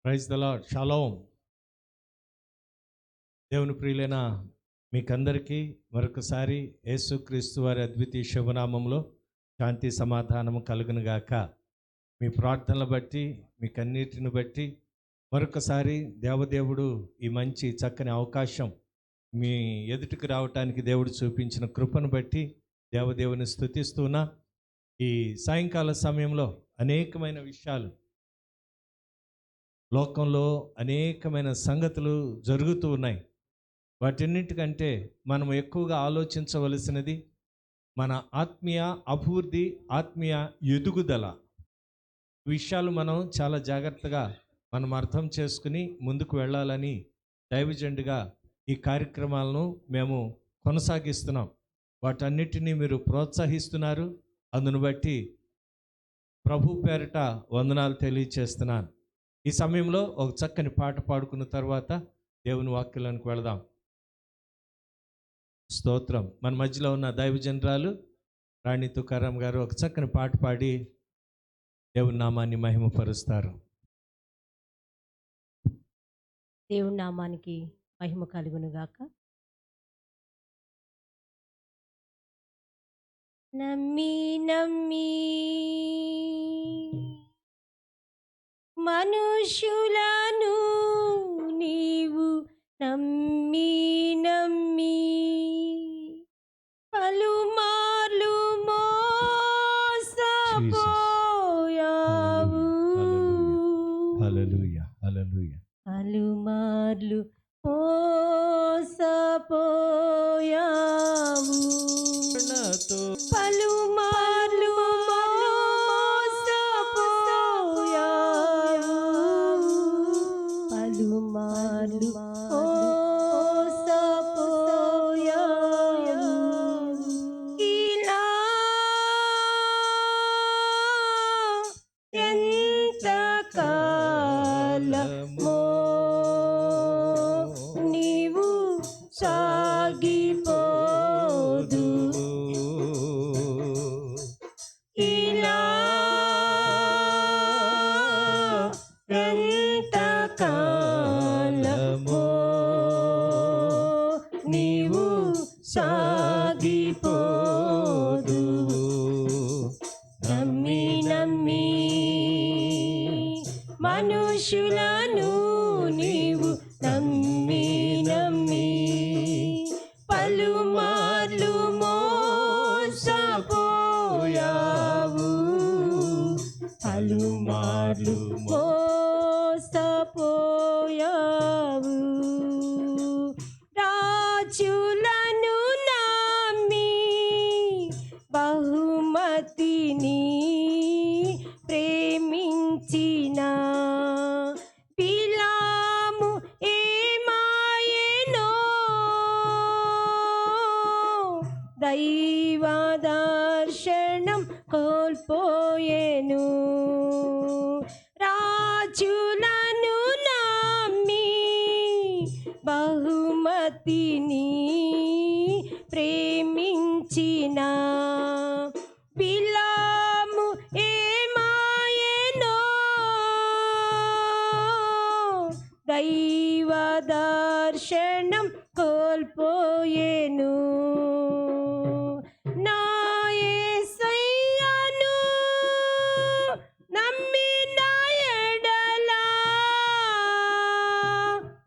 Praise the lord. Shalom. దేవుని ప్రియులైన మీకందరికీ మరొకసారి యేసుక్రీస్తు వారి అద్వితీయ శుభనామంలో శాంతి సమాధానము కలుగును గాక. మీ ప్రార్థనలు బట్టి మీకన్నిటిని బట్టి మరొకసారి దేవదేవుడు ఈ మంచి చక్కని అవకాశం మీ ఎదుటికి రావటానికి దేవుడు చూపించిన కృపను బట్టి దేవదేవుని స్తుతిస్తున్నా. ఈ సాయంకాల సమయంలో అనేకమైన విషయాలు, లోకంలో అనేకమైన సంగతులు జరుగుతూ ఉన్నాయి. వాటన్నిటికంటే మనం ఎక్కువగా ఆలోచించవలసినది మన ఆత్మీయ అభివృద్ధి, ఆత్మీయ ఎదుగుదల విషయాలు మనం చాలా జాగ్రత్తగా మనం అర్థం చేసుకుని ముందుకు వెళ్ళాలని దైవజనుడిగా ఈ కార్యక్రమాలను మేము కొనసాగిస్తున్నాం. వాటన్నిటినీ మీరు ప్రోత్సహిస్తున్నారు. అందును బట్టి ప్రభు పేరిట వందనాలు తెలియచేస్తున్నాను. ఈ సమయంలో ఒక చక్కని పాట పాడుకున్న తర్వాత దేవుని వాక్యాలకు వెళదాం. స్తోత్రం. మన మధ్యలో ఉన్న దైవజనరాలు రాణి తుకారాం గారు ఒక చక్కని పాట పాడి దేవుని నామాన్ని మహిమపరుస్తారు. దేవుని నామానికి మహిమ కలుగును గాక. నమ్మి నమ్మి మనుషులను నీవు నమ్మి నమ్మి పలుమార్లు మోసపోయావు. హల్లెలూయా, హల్లెలూయా. పలుమార్లు మోసపోయావు. పలుమార్లు మోసపోయావు. పలుమార్లు మోసపోయావు. ఇలా ఎంతకాలమో నీవు సాగిపోదు. ఇలా ఎంతకాలమో నీవు సాగిపోదు. నమ్మి నమ్మి మనుషులను నీవు నమ్మి నమ్మి పలుమార్లు మోసపోయావు. పలుమార్లు మోసపోయావు. రాజులను నమ్మి బహుమతిని ప్రేమించిన బిలాము ఏమాయెనో. దైవ దర్శనం కోల్పోయెను. రాజులను నమ్మి బహుమతిని ప్రేమించిన బిలాము ఏమాయెనో. దైవ దర్శనం కోల్పోయెను. నా యేసయ్యను నమ్మిన ఎడల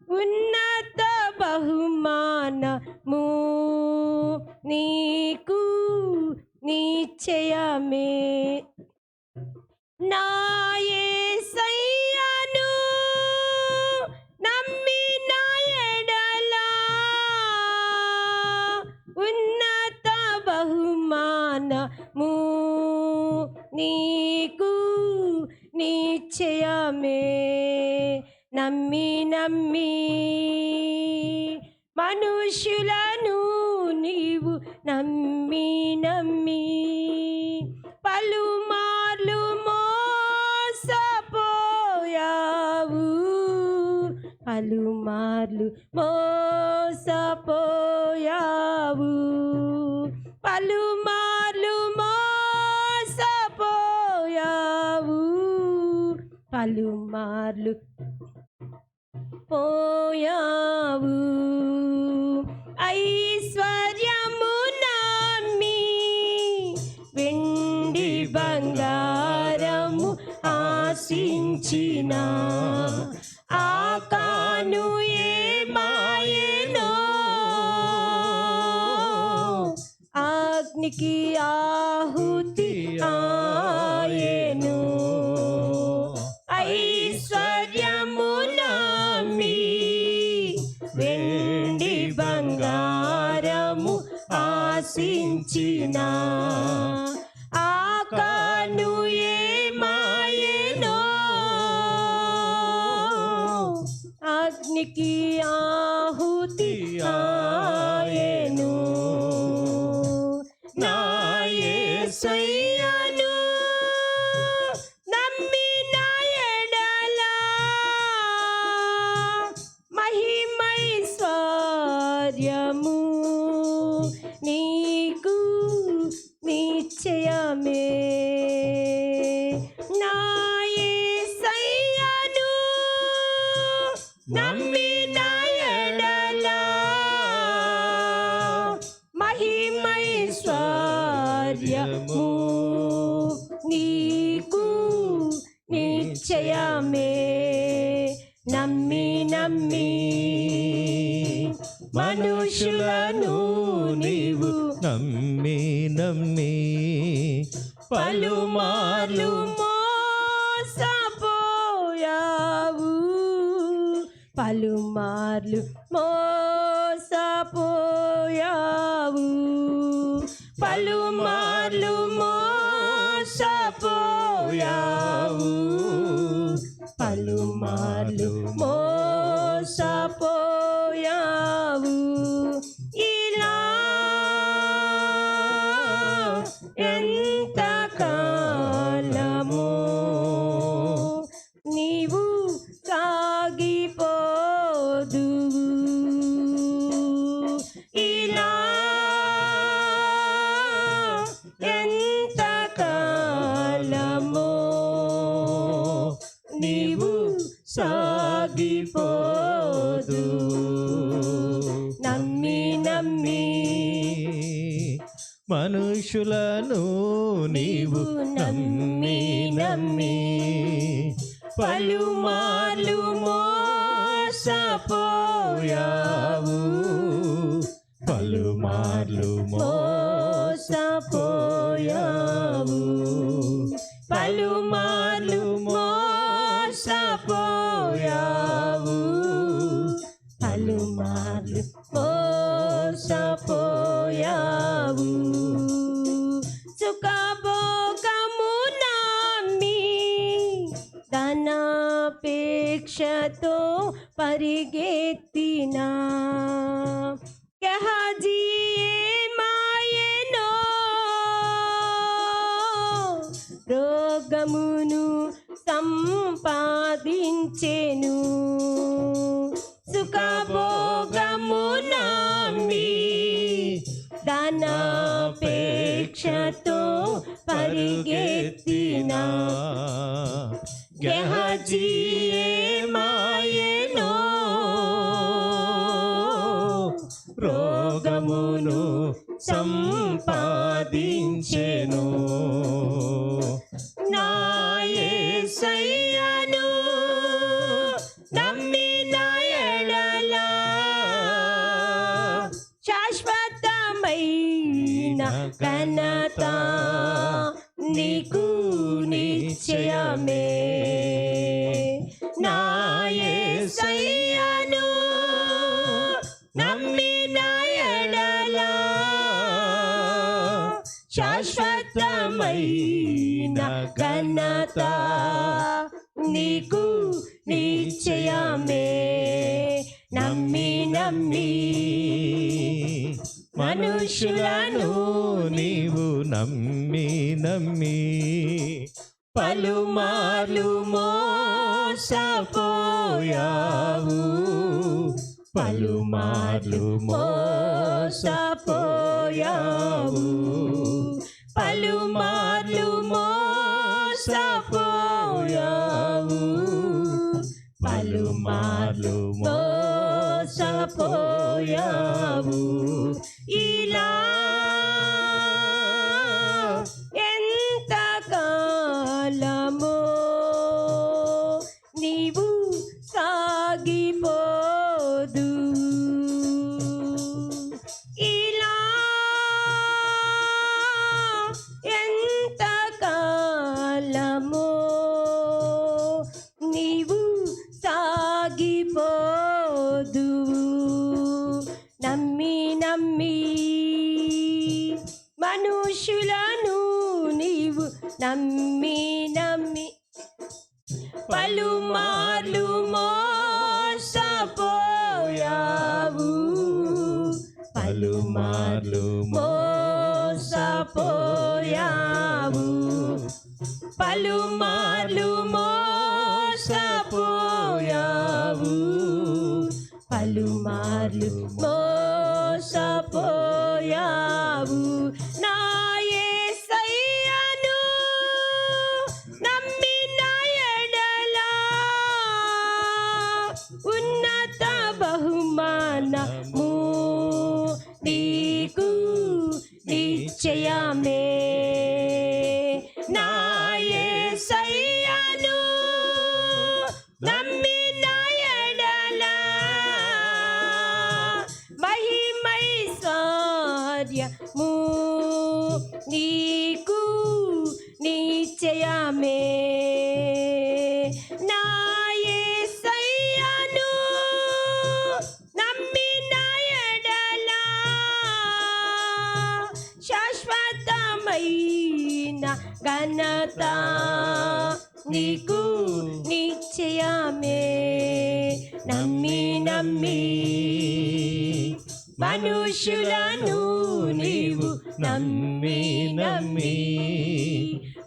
ఉన్నత బహుమానము నీకు నిశ్చయమే. నా యేసయ్యను నమ్మిన ఎడల ఉన్నత బహుమానము నీకు నిశ్చయమే. నమ్మి నమ్మి మనుషులను నీవు నమ్మి నమ్మి పలుమార్లు మోసపోయావు. పలుమార్లు మోసపోయావు. పలుమార్లు మోసపోయావు. పలుమార్లు పోయావు. ఐశ్వర్యము నమ్మి వెండి బంగారము ఆశించిన ఆకాను ఏమాయెనో, అగ్నికి ఆహుతి ఆయెను. ఐశ్వర్యము నమ్మి వెండి బంగారము ఆశించిన ఆకాను ఏమాయెనో, అగ్నికి ఆహుతి ఆయెను. నా యేసయ్యను నమ్మిన ఎడల మహిమైశ్వర్యము నీకు నిశ్చయమే. నా యేసయ్యను నమ్మిన ఎడల మహిమైశ్వర్యము నీకు నిశ్చయమే. నమ్మి నమ్మి మనుషులను నీవు నమ్మి నమ్మి పలుమార్లు మోసపోయావు. పలుమార్లు మోసపోయావు. పలుమార్లు మోసపోయావు. పలుమార్లు మోసపోయావు. ఇలా ఎంత కాలము నీవు సాగిపోదువు. ఇలా ఎంత కాలము నీవు సాగిపోదు. నమ్మి నమ్మి మనుషులను నీవు నమ్మి నమ్మి పలుమార్లు మోసపోయావు. పలుమార్లు మోసపోయావు. పలుమార్లు మోసపోయావు. పలుమార్లు మోసపోయావు. సుఖభోగము నమ్మి ధనాపేక్షతో పరిగెత్తిన గెహజీ ఏమాయెనో, రోగమును సంపాదించెను. సుఖభోగము నమ్మి ధనాపేక్షతో పరిగెత్తిన గెహజీ ఏమాయెనో, రోగమును సంపాదించెను. నా యేసయ్యను నమ్మిన ఎడల శాశ్వతమైన ఘనత నీకు నిశ్చయమే. నా యేసయ్యను నమ్మిన ఎడల శాశ్వతమైన ఘనత నీకు నిశ్చయమే. నమ్మి నమ్మి మనుషులను నీవు నమ్మి నమ్మి పలుమార్లు మోసపోయావు. పలుమార్లు మోసపోయావు. పలుమార్లు మోసపోయావు. మోసపోయావు. ఇలా ఎంత కాలమో నీవు సాగిపోదు. ఇలా ఎంత కాలమో నీవు సాగిపోదు. నమ్మి నమ్మి మనుషులను నీవు నమ్మి నమ్మి పలుమార్లు మోసపోయావు. పలుమార్లు మోసపోయావు. పలుమార్లు మోసపోయావు. పలుమార్లు మోసపోయావు. నా యేసయ్యను నమ్మిన ఎడల ఉన్నత బహుమానము నీకు నిశ్చయమే. నా యేసయ్యను నమ్మిన ఎడల మహిమైశ్వర్యము నీకు నిశ్చయమే. నా యేసయ్యను నమ్మిన ఎడల శాశ్వతమైన ఘనత నీకు నిశ్చయమే. నమ్మి నమ్మి మనుషులను నీవు నమ్మి నమ్మి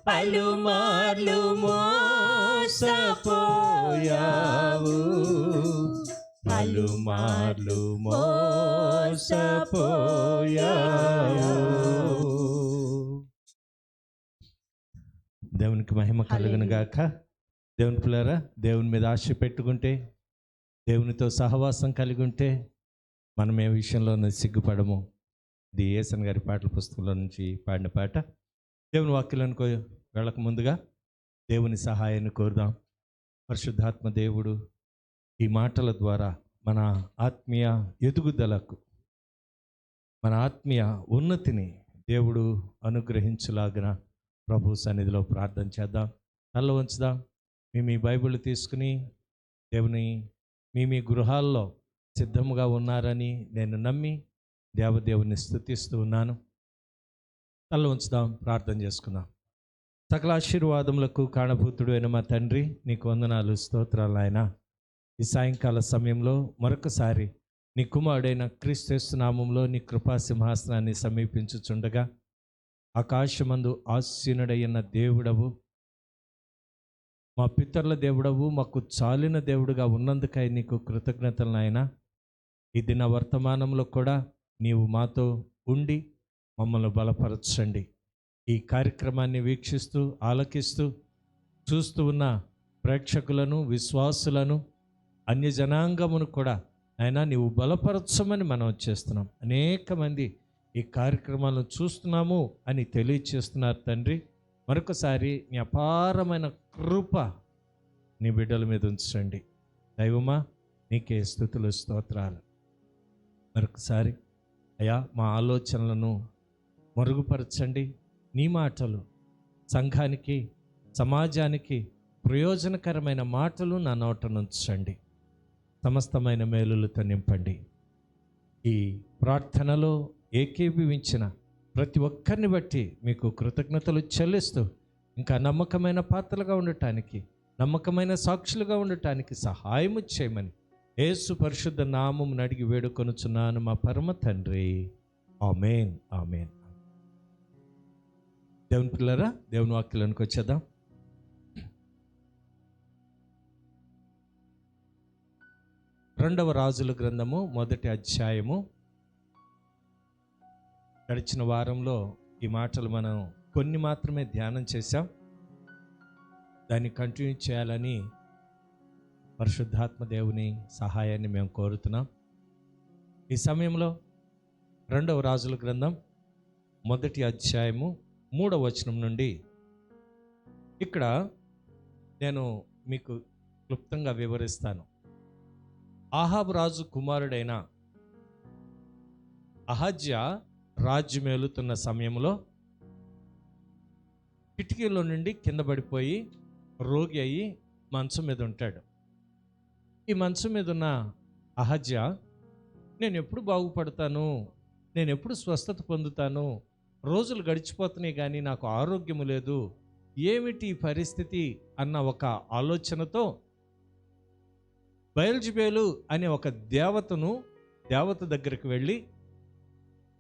పలుమార్లు మోసపోయావు. పలుమార్లు మోసపోయావు. దేవునికి మహిమ కలుగును గాక. దేవుని పిల్లరా, దేవుని మీద ఆశ పెట్టుకుంటే, దేవునితో సహవాసం కలిగి ఉంటే మనం ఏ విషయంలోనూ సిగ్గుపడము. ఇది యేసన్ గారి పాటల పుస్తకంలో నుంచి పాడిన పాట. దేవుని వాక్యాలకు వెళ్ళక ముందుగా దేవుని సహాయాన్ని కోరుదాం. పరిశుద్ధాత్మ దేవుడు ఈ మాటల ద్వారా మన ఆత్మీయ ఎదుగుదలకు, మన ఆత్మీయ ఉన్నతిని దేవుడు అనుగ్రహించులాగిన ప్రభు సన్నిధిలో ప్రార్థన చేద్దాం. తల్ల వంచుదాం. మీ బైబిల్ తీసుకుని దేవుని మీ గృహాల్లో సిద్ధముగా ఉన్నారని నేను నమ్మి దేవదేవుని స్తుతిస్తూ ఉన్నాను. తల్ల ఉంచుదాం, ప్రార్థన చేసుకుందాం. సకల ఆశీర్వాదములకు కారణభూతుడు అయిన మా తండ్రి, నీకు వందనాలు, స్తోత్రాలు ఆయన. ఈ సాయంకాల సమయంలో మరొకసారి నీ కుమారుడైన క్రీస్తు నామములో నీ కృపా సింహాసనాన్ని సమీపించుచుండగా, ఆకాశమందు ఆసీనుడైన దేవుడవు, మా పితరుల దేవుడవు, మాకు చాలిన దేవుడుగా ఉన్నందుకై నీకు కృతజ్ఞతలు నాయన. ఈ దిన వర్తమానంలో కూడా నీవు మాతో ఉండి మమ్మల్ని బలపరచండి. ఈ కార్యక్రమాన్ని వీక్షిస్తూ ఆలకిస్తూ చూస్తూ ఉన్న ప్రేక్షకులను, విశ్వాసులను, అన్య జనాంగమును కూడా ఆయన నీవు బలపరచమని మనం చేస్తున్నాం. అనేక మంది ఈ కార్యక్రమాలను చూస్తున్నాము అని తెలియచేస్తున్నారు తండ్రి. మరొకసారి నీ అపారమైన కృప నీ బిడ్డల మీద ఉంచండి. దైవమా, నీకే స్తుతులు, స్తోత్రాలు. మరొకసారి అయ్యా, మా ఆలోచనలను మరుగుపరచండి. నీ మాటలు సంఘానికి, సమాజానికి ప్రయోజనకరమైన మాటలు నా నోట నుంచండి. సమస్తమైన మేలులతో నింపండి. ఈ ప్రార్థనలో ఏకీభవించిన ప్రతి ఒక్కరిని బట్టి మీకు కృతజ్ఞతలు చెల్లిస్తూ, ఇంకా నమ్మకమైన పాత్రలుగా ఉండటానికి, నమ్మకమైన సాక్షులుగా ఉండటానికి సహాయము చేయమని యేసు పరిశుద్ధ నామమును అడిగి వేడుకొనుచున్నాను మా పరమ తండ్రి. ఆమేన్, ఆమేన్. దేవుని పిల్లరా, దేవుని వాక్యాలకు వచ్చేద్దాం. రెండవ రాజుల గ్రంథము 1వ అధ్యాయము. గడిచిన వారంలో ఈ మాటలు మనం కొన్ని మాత్రమే ధ్యానం చేశాం. దాన్ని కంటిన్యూ చేయాలని పరిశుద్ధాత్మ దేవుని సహాయాన్ని మేము కోరుతున్నాం. ఈ సమయంలో 2వ రాజుల గ్రంథం 1వ అధ్యాయము 3వ వచనం నుండి ఇక్కడ నేను మీకు క్లుప్తంగా వివరిస్తాను. ఆహాబు రాజు కుమారుడైన అహజ్యా రాజ్యమేలుతున్న సమయంలో కిటికీలో నుండి కింద పడిపోయి రోగి అయ్యి మంచం మీద ఉంటాడు. ఈ మంచం మీద ఉన్న అహజ్యా, నేను ఎప్పుడు బాగుపడతాను, నేను ఎప్పుడు స్వస్థత పొందుతాను, రోజులు గడిచిపోతున్నాయి కానీ నాకు ఆరోగ్యము లేదు, ఏమిటి ఈ పరిస్థితి అన్న ఒక ఆలోచనతో బయల్జెబూలు అనే ఒక దేవత దగ్గరికి వెళ్ళి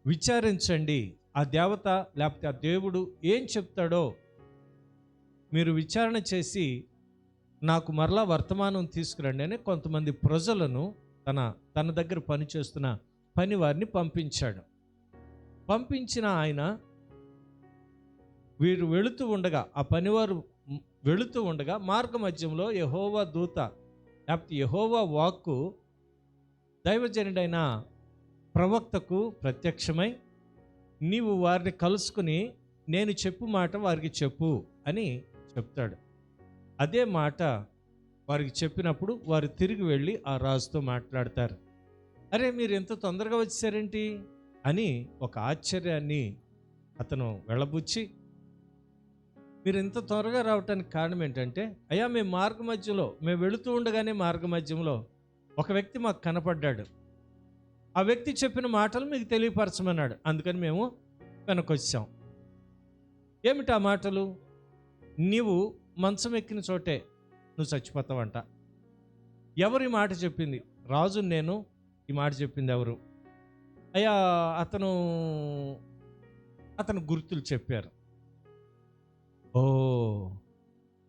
విచారించండి, ఆ దేవత లేకపోతే ఆ దేవుడు ఏం చెప్తాడో మీరు విచారణ చేసి నాకు మరలా వర్తమానం తీసుకురండి అని కొంతమంది ప్రజలను తన దగ్గర పనిచేస్తున్న పని వారిని పంపించాడు. పంపించిన ఆయన వీరు వెళుతూ ఉండగా, ఆ పనివారు వెళుతూ ఉండగా మార్గ మధ్యంలో యెహోవా దూత లేకపోతే యెహోవా వాక్కు దైవజనుడైన ప్రవక్తకు ప్రత్యక్షమై, నీవు వారిని కలుసుకుని నేను చెప్పు మాట వారికి చెప్పు అని చెప్తాడు. అదే మాట వారికి చెప్పినప్పుడు వారు తిరిగి వెళ్ళి ఆ రాజుతో మాట్లాడతారు. అరే, మీరు ఎంత తొందరగా వచ్చారేంటి అని ఒక ఆశ్చర్యాన్ని అతను వెళ్ళబుచ్చి, మీరు ఇంత త్వరగా రావటానికి కారణం ఏంటంటే, అయ్యా మేము వెళుతూ ఉండగానే మార్గ మధ్యంలో ఒక వ్యక్తి మాకు కనపడ్డాడు, ఆ వ్యక్తి చెప్పిన మాటలు మీకు తెలియపరచమన్నాడు, అందుకని మేము వెనకొచ్చాం. ఏమిటి ఆ మాటలు? నీవు మంచం ఎక్కిన చోటే నువ్వు చచ్చిపోతావంట. ఎవరు ఈ మాట చెప్పింది? రాజు నేను. ఈ మాట చెప్పింది ఎవరు? అయ్యా, అతను గుర్తులు చెప్పారు. ఓ,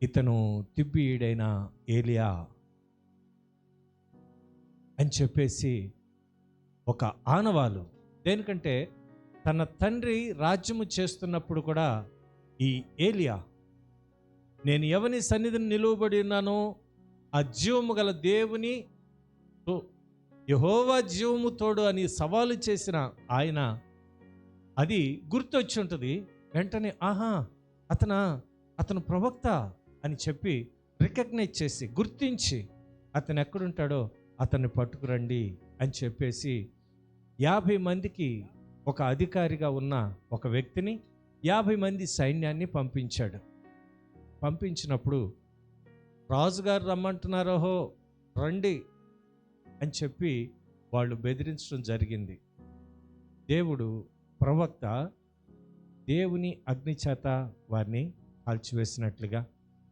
ఇతను తిబ్బీయుడైన ఏలియా అని చెప్పేసి ఒక ఆనవాలు. దేనికంటే తన తండ్రి రాజ్యము చేస్తున్నప్పుడు కూడా ఈ ఏలియా, నేను ఎవని సన్నిధిని నిలువబడి ఉన్నానో ఆ జీవము గల దేవుని యెహోవా జీవము తోడు అని సవాలు చేసిన ఆయన, అది గుర్తొచ్చి ఉంటుంది. వెంటనే ఆహా, అతను ప్రవక్త అని చెప్పి రికగ్నైజ్ చేసి, గుర్తించి అతను ఎక్కడుంటాడో అతన్ని పట్టుకురండి అని చెప్పేసి 50 మందికి ఒక అధికారిగా ఉన్న ఒక వ్యక్తిని 50 మంది సైన్యాన్ని పంపించాడు. పంపించినప్పుడు రాజుగారు రమ్మంటున్నారో రండి అని చెప్పి వాళ్ళు బెదిరించడం జరిగింది. దేవుడు ప్రవక్త దేవుని అగ్ని చేత వారిని కాల్చివేసినట్లుగా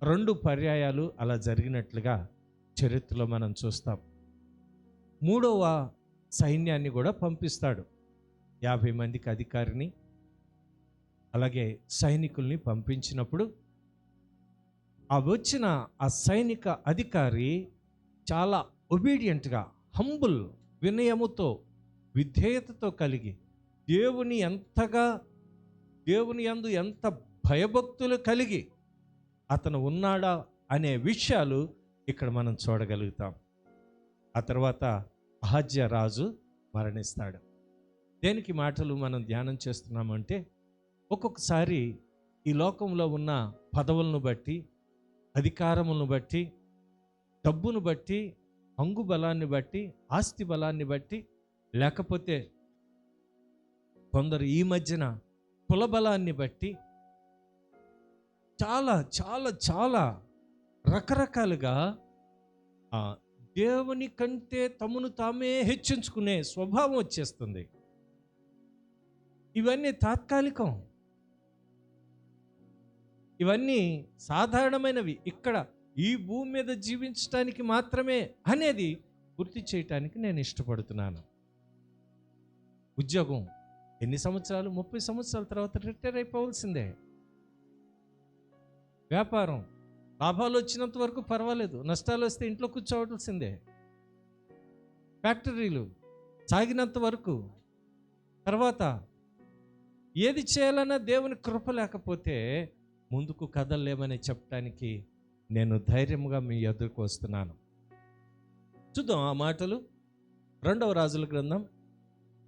2 పర్యాయాలు అలా జరిగినట్లుగా చరిత్రలో మనం చూస్తాం. 3వ సైన్యాన్ని కూడా పంపిస్తాడు. 50 మందికి అధికారిని అలాగే సైనికుల్ని పంపించినప్పుడు ఆ వచ్చిన ఆ సైనిక అధికారి చాలా ఒబీడియంట్గా, హంబుల్, వినయముతో, విధేయతతో కలిగి దేవుని యందు ఎంత భయభక్తులు కలిగి అతను ఉన్నాడా అనే విషయాలు ఇక్కడ మనం చూడగలుగుతాం. ఆ తర్వాత అహజ్యా రాజు మరణిస్తాడు. దేనికి మాటలు మనం ధ్యానం చేస్తున్నామంటే, ఒక్కొక్కసారి ఈ లోకంలో ఉన్న పదవులను బట్టి, అధికారములను బట్టి, డబ్బును బట్టి, అంగు బలాన్ని బట్టి, ఆస్తి బలాన్ని బట్టి, లేకపోతే కొందరు ఈ మధ్యన కుల బలాన్ని బట్టి చాలా చాలా చాలా రకరకాలుగా దేవుని కంటే తమను తామే హెచ్చించుకునే స్వభావం వచ్చేస్తుంది. ఇవన్నీ తాత్కాలికం, ఇవన్నీ సాధారణమైనవి, ఇక్కడ ఈ భూమి మీద జీవించడానికి మాత్రమే అనేది గుర్తు చేయటానికి నేను ఇష్టపడుతున్నాను. ఉద్యోగం ఎన్ని సంవత్సరాలు? 30 సంవత్సరాల తర్వాత రిటైర్ అయిపోవాల్సిందే. వ్యాపారం లాభాలు వచ్చినంత వరకు పర్వాలేదు, నష్టాలు వస్తే ఇంట్లో కూర్చోవలసిందే. ఫ్యాక్టరీలు సాగినంత వరకు, తర్వాత ఏది చేయాలన్నా దేవుని కృప లేకపోతే ముందుకు కదలలేమని చెప్పడానికి నేను ధైర్యంగా మీ ఎదురుకు వస్తున్నాను. చూద్దాం ఆ మాటలు. 2వ రాజుల గ్రంథం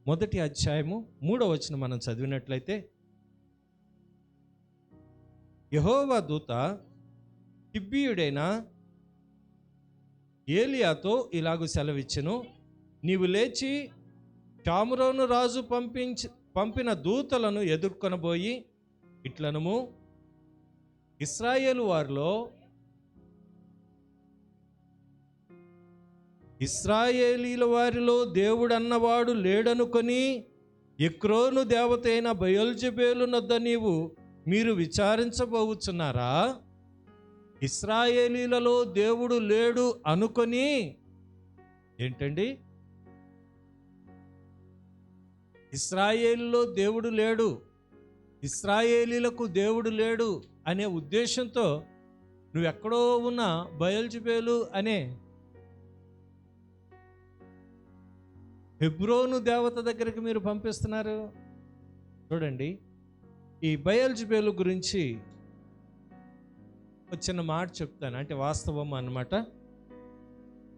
మొదటి అధ్యాయము 3వ వచనం మనం చదివినట్లయితే, యెహోవా దూత తిబ్బీయుడైన ఏలియాతో ఇలాగు సెలవిచ్చెను, నీవు లేచి షామ్రోను రాజు పంపిన దూతలను ఎదుర్కొనబోయి ఇట్లనము, ఇశ్రాయేలీల వారిలో దేవుడన్నవాడు లేడనుకొని ఎక్రోను దేవత అయిన బయల్జెబూలు నొద్ద మీరు విచారించబోచున్నారా? ఇశ్రాయేలీలలో దేవుడు లేడు అనుకొని, ఏంటండి, ఇశ్రాయేలీలో దేవుడు లేడు, ఇశ్రాయేలీలకు దేవుడు లేడు అనే ఉద్దేశంతో నువ్వెక్కడో ఉన్న బయల్జెబూలు అనే హెబ్రోను దేవత దగ్గరికి మీరు పంపిస్తున్నారు. చూడండి, ఈ బయల్జెబూలు గురించి ఒక చిన్న మాట చెప్తాను, అంటే వాస్తవం అన్నమాట.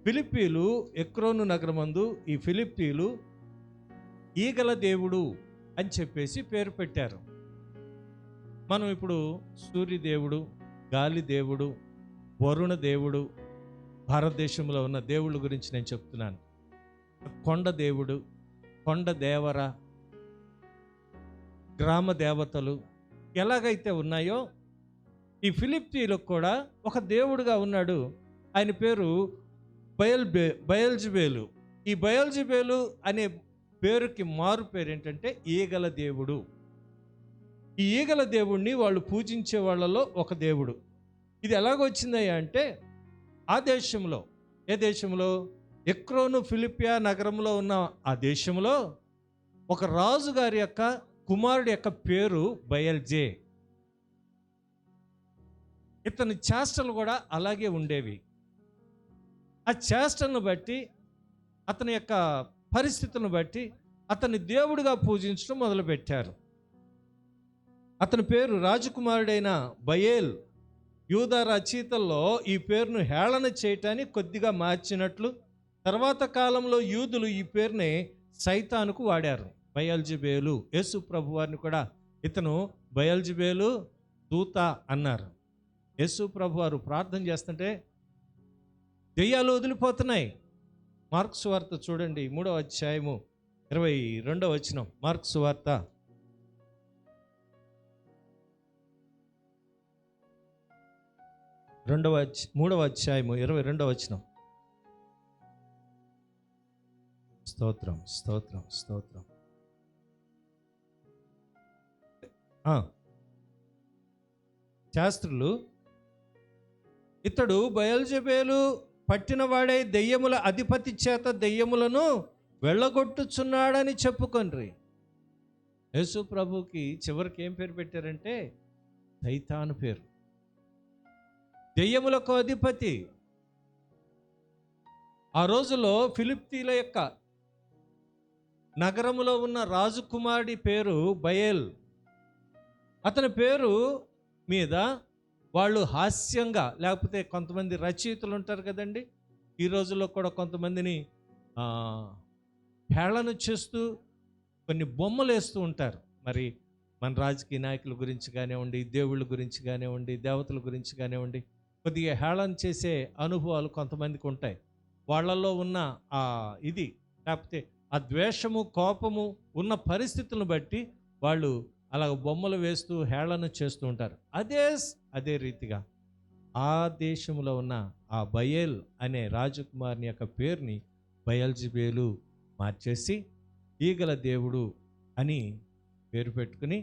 ఫిలిప్పీలు ఎక్రోను నగరమందు ఈ ఫిలిప్పీలు ఈగల దేవుడు అని చెప్పేసి పేరు పెట్టారు. మనం ఇప్పుడు సూర్యదేవుడు, గాలి దేవుడు, వరుణ దేవుడు, భారతదేశంలో ఉన్న దేవుళ్ళ గురించి నేను చెప్తున్నాను. కొండ దేవుడు, కొండ దేవర, గ్రామ దేవతలు ఎలాగైతే ఉన్నాయో ఈ ఫిలిప్పీలకు కూడా ఒక దేవుడుగా ఉన్నాడు. ఆయన పేరు బయల్జెబూలు. ఈ బయల్జెబూలు అనే పేరుకి మారు పేరు ఏంటంటే ఈగల దేవుడు. ఈ ఈగల దేవుడిని వాళ్ళు పూజించే వాళ్ళలో ఒక దేవుడు. ఇది ఎలాగొచ్చిందయ్యా అంటే, ఆ దేశంలో, ఏ దేశంలో, ఎక్రోను ఫిలిప్పియా నగరంలో ఉన్న ఆ దేశంలో ఒక రాజు గారి యొక్క కుమారుడి యొక్క పేరు బయల్జే. ఇతని చేష్టలు కూడా అలాగే ఉండేవి. ఆ చేష్టలను బట్టి, అతని యొక్క పరిస్థితులను బట్టి అతన్ని దేవుడిగా పూజించడం మొదలుపెట్టారు. అతని పేరు రాజకుమారుడైన బయేల్. యూదా రచయితల్లో ఈ పేరును హేళన చేయటానికి కొద్దిగా మార్చినట్లు, తర్వాత కాలంలో యూదులు ఈ పేరుని సైతానుకు వాడారు, బయల్జెబూలు. యేసు ప్రభు వారిని కూడా ఇతను బయల్జెబూలు దూత అన్నారు. యేసు ప్రభు వారు ప్రార్థన చేస్తుంటే దెయ్యాలు వదిలిపోతున్నాయి. మార్కు సువార్త చూడండి, 3వ అధ్యాయము 22వ వచనం. మార్కు సువార్త 3వ అధ్యాయము 22వ వచనం. స్తోత్రం, స్తోత్రం, స్తోత్రం. శాస్త్రులు, ఇతడు బయల్జెబూలు పట్టినవాడై దెయ్యముల అధిపతి చేత దెయ్యములను వెళ్ళగొట్టుచున్నాడని చెప్పుకొండ్రి. యేసు ప్రభుకి చివరికి ఏం పేరు పెట్టారంటే సైతాను పేరు. దెయ్యములకు అధిపతి. ఆ రోజులో ఫిలిప్పీల యొక్క నగరములో ఉన్న రాజకుమారుడి పేరు బయేల్. అతని పేరు మీద వాళ్ళు హాస్యంగా, లేకపోతే కొంతమంది రచయితలు ఉంటారు కదండి, ఈ రోజుల్లో కూడా కొంతమందిని హేళన చేస్తూ కొన్ని బొమ్మలు వేస్తూ ఉంటారు. మరి మన రాజకీయ నాయకుల గురించి కానివ్వండి, దేవుళ్ళ గురించి కానివ్వండి, దేవతల గురించి కానివ్వండి, కొద్దిగా హేళన చేసే అనుభవాలు కొంతమందికి ఉంటాయి. వాళ్ళల్లో ఉన్న ఇది, లేకపోతే ఆ ద్వేషము, కోపము ఉన్న పరిస్థితులను బట్టి వాళ్ళు అలా బొమ్మలు వేస్తూ హేళన చేస్తూ ఉంటారు. అదే రీతిగా ఆ దేశంలో ఉన్న ఆ బయేల్ అనే రాజకుమారుని యొక్క పేరుని బయల్జెబూలు మార్చేసి ఈగల దేవుడు అని పేరు పెట్టుకుని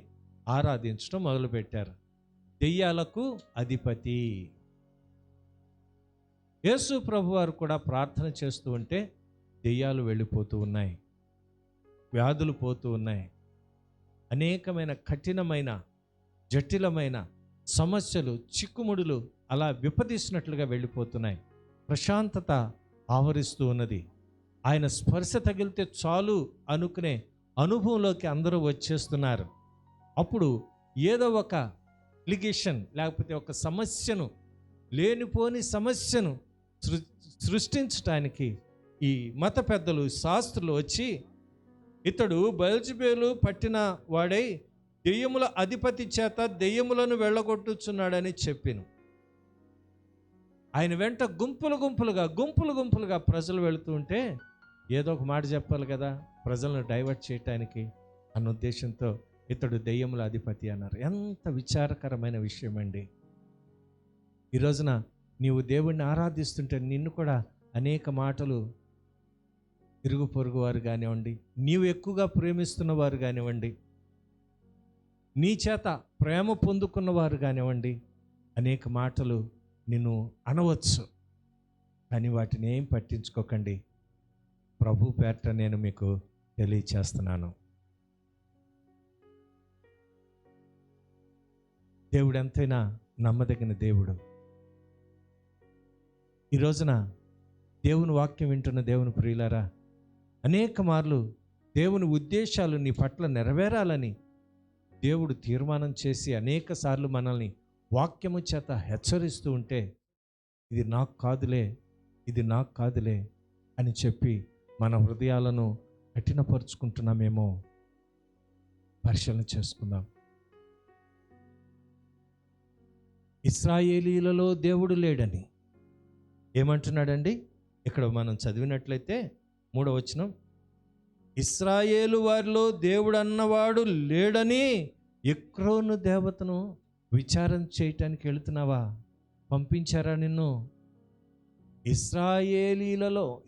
ఆరాధించడం మొదలుపెట్టారు. దెయ్యాలకు అధిపతి. యేసు ప్రభువారు కూడా ప్రార్థన చేస్తూ ఉంటే దెయ్యాలు వెళ్ళిపోతూ ఉన్నాయి, వ్యాధులు పోతూ ఉన్నాయి, అనేకమైన కఠినమైన జటిలమైన సమస్యలు, చిక్కుముడులు అలా విపదీసినట్లుగా వెళ్ళిపోతున్నాయి. ప్రశాంతత ఆవరిస్తూ ఉన్నది. ఆయన స్పర్శ తగిలితే చాలు అనుకునే అనుభవంలోకి అందరూ వచ్చేస్తున్నారు. అప్పుడు ఏదో ఒక లిగేషన్, లేకపోతే ఒక సమస్యను, లేనిపోని సమస్యను సృష్టించడానికి ఈ మత పెద్దలు, శాస్త్రులు వచ్చి ఇతడు బయల్జెబూలు పట్టిన వాడై దెయ్యముల అధిపతి చేత దెయ్యములను వెళ్ళగొట్టుచున్నాడని చెప్పెను. ఆయన వెంట గుంపులుగా ప్రజలు వెళుతూ ఉంటే ఏదో ఒక మాట చెప్పాలి కదా, ప్రజలను డైవర్ట్ చేయటానికి అన్న ఉద్దేశంతో ఇతడు దెయ్యముల అధిపతి అన్నారు. ఎంత విచారకరమైన విషయం అండి. ఈ రోజున నీవు దేవుణ్ణి ఆరాధిస్తుంటే నిన్ను కూడా అనేక మాటలు ఇరుగు పొరుగు వారు కానివ్వండి, నీవు ఎక్కువగా ప్రేమిస్తున్న వారు కానివ్వండి, నీ చేత ప్రేమ పొందుకున్నవారు కానివ్వండి, అనేక మాటలు నిన్ను అనవచ్చు. కానీ వాటిని ఏం పట్టించుకోకండి. ప్రభు పేరట నేను మీకు తెలియచేస్తున్నాను. దేవుడు ఎంతైనా నమ్మదగిన దేవుడు. ఈ రోజున దేవుని వాక్యం వింటున్న దేవుని ప్రియులారా, అనేక మార్లు దేవుని ఉద్దేశాలు నీ పట్ల నెరవేరాలని దేవుడు తీర్మానం చేసి అనేక సార్లు మనల్ని వాక్యము చేత హెచ్చరిస్తూ ఉంటే ఇది నాకు కాదులే అని చెప్పి మన హృదయాలను కఠినపరుచుకుంటున్నామేమో పరిశీలన చేసుకుందాం. ఇశ్రాయేలీలలో దేవుడు లేడని ఏమంటున్నాడండి? ఇక్కడ మనం చదివినట్లయితే 3వ వచనం, ఇశ్రాయేలు వారిలో దేవుడు అన్నవాడు లేడని ఎక్రోను దేవతను విచారణ చేయటానికి వెళుతున్నావా? పంపించారా నిన్ను?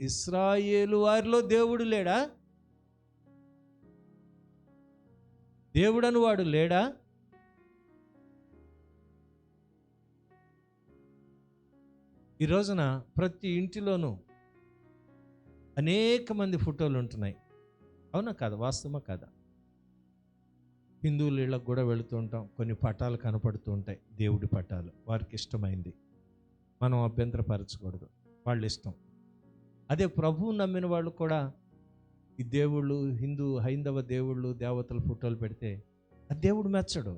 ఇశ్రాయేలు వారిలో దేవుడు లేడా? దేవుడను వాడు లేడా? ఈ రోజున ప్రతి ఇంటిలోనూ అనేక మంది ఫోటోలు ఉంటున్నాయి. అవునా కాదా? వాస్తవమా కాదా? హిందువుల ఇళ్ళకు కూడా వెళుతూ ఉంటాం, కొన్ని పటాలు కనపడుతూ ఉంటాయి, దేవుడి పటాలు. వారికి ఇష్టమైంది, మనం అభ్యంతరపరచకూడదు, వాళ్ళ ఇష్టం. అదే ప్రభువు నమ్మిన వాళ్ళు కూడా ఈ దేవుళ్ళు, హైందవ దేవుళ్ళు, దేవతల ఫోటోలు పెడితే ఆ దేవుడు మెచ్చడు.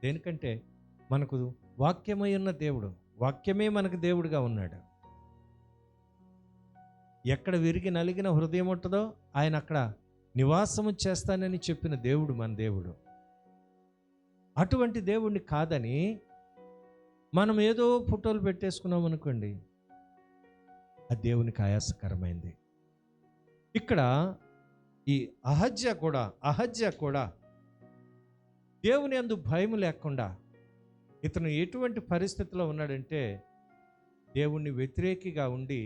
దేనికంటే మనకు వాక్యమై ఉన్న దేవుడు, వాక్యమే మనకు దేవుడిగా ఉన్నాడు. ఎక్కడ విరిగి నలిగిన హృదయం ఉంటుందో ఆయన అక్కడ నివాసము చేస్తానని చెప్పిన దేవుడు మన దేవుడు. అటువంటి దేవుడిని కాదని మనం ఏదో ఫోటోలు పెట్టేసుకున్నాం అనుకోండి, ఆ దేవునికి ఆయాసకరమైంది. ఇక్కడ ఈ అహజ్య కూడా దేవుని యందు భయం లేకుండా ఇతను ఎటువంటి పరిస్థితిలో ఉన్నాడంటే, దేవుణ్ణి వ్యతిరేకిగా ఉండి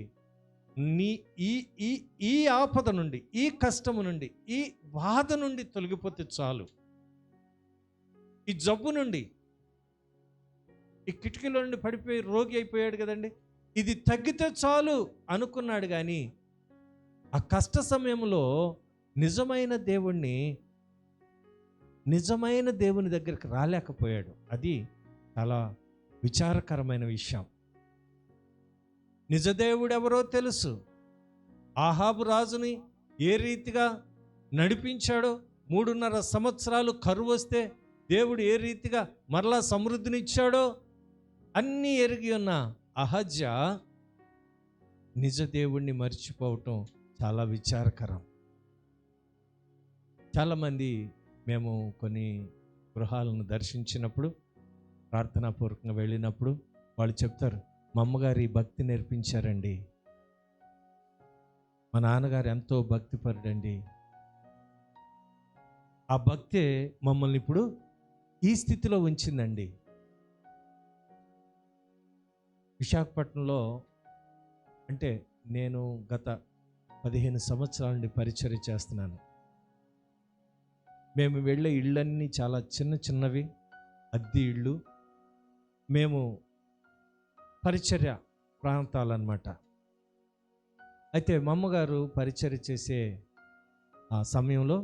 ఈ ఆపద నుండి, ఈ కష్టము నుండి, ఈ బాధ నుండి తొలగిపోతే చాలు, ఈ జబ్బు నుండి, ఈ కిటికీలో నుండి పడిపోయి రోగి అయిపోయాడు కదండి, ఇది తగ్గితే చాలు అనుకున్నాడు. కానీ ఆ కష్ట సమయంలో నిజమైన దేవుని దగ్గరికి రాలేకపోయాడు. అది చాలా విచారకరమైన విషయం. నిజదేవుడు ఎవరో తెలుసు. ఆహాబు రాజుని ఏ రీతిగా నడిపించాడో, 3.5 సంవత్సరాలు కరువు వస్తే దేవుడు ఏ రీతిగా మరలా సమృద్ధినిచ్చాడో అన్నీ ఎరిగి ఉన్న అహజ్య నిజ దేవుణ్ణి మర్చిపోవటం చాలా విచారకరం. చాలామంది మేము కొన్ని గృహాలను దర్శించినప్పుడు, ప్రార్థనాపూర్వకంగా వెళ్ళినప్పుడు వాళ్ళు చెప్తారు, మా అమ్మగారు ఈ భక్తి నేర్పించారండి, మా నాన్నగారు ఎంతో భక్తిపరుడండి, ఆ భక్తే మమ్మల్ని ఇప్పుడు ఈ స్థితిలో ఉంచిందండి. విశాఖపట్నంలో అంటే నేను గత 15 సంవత్సరాల నుండి పరిచర్య చేస్తున్నాను. మేము వెళ్ళే ఇళ్ళన్నీ చాలా చిన్నవి, అద్దె ఇళ్ళు. మేము పరిచర్య ప్రాంతాలన్నమాట. అయితే మా అమ్మగారు పరిచర్య చేసే ఆ సమయంలో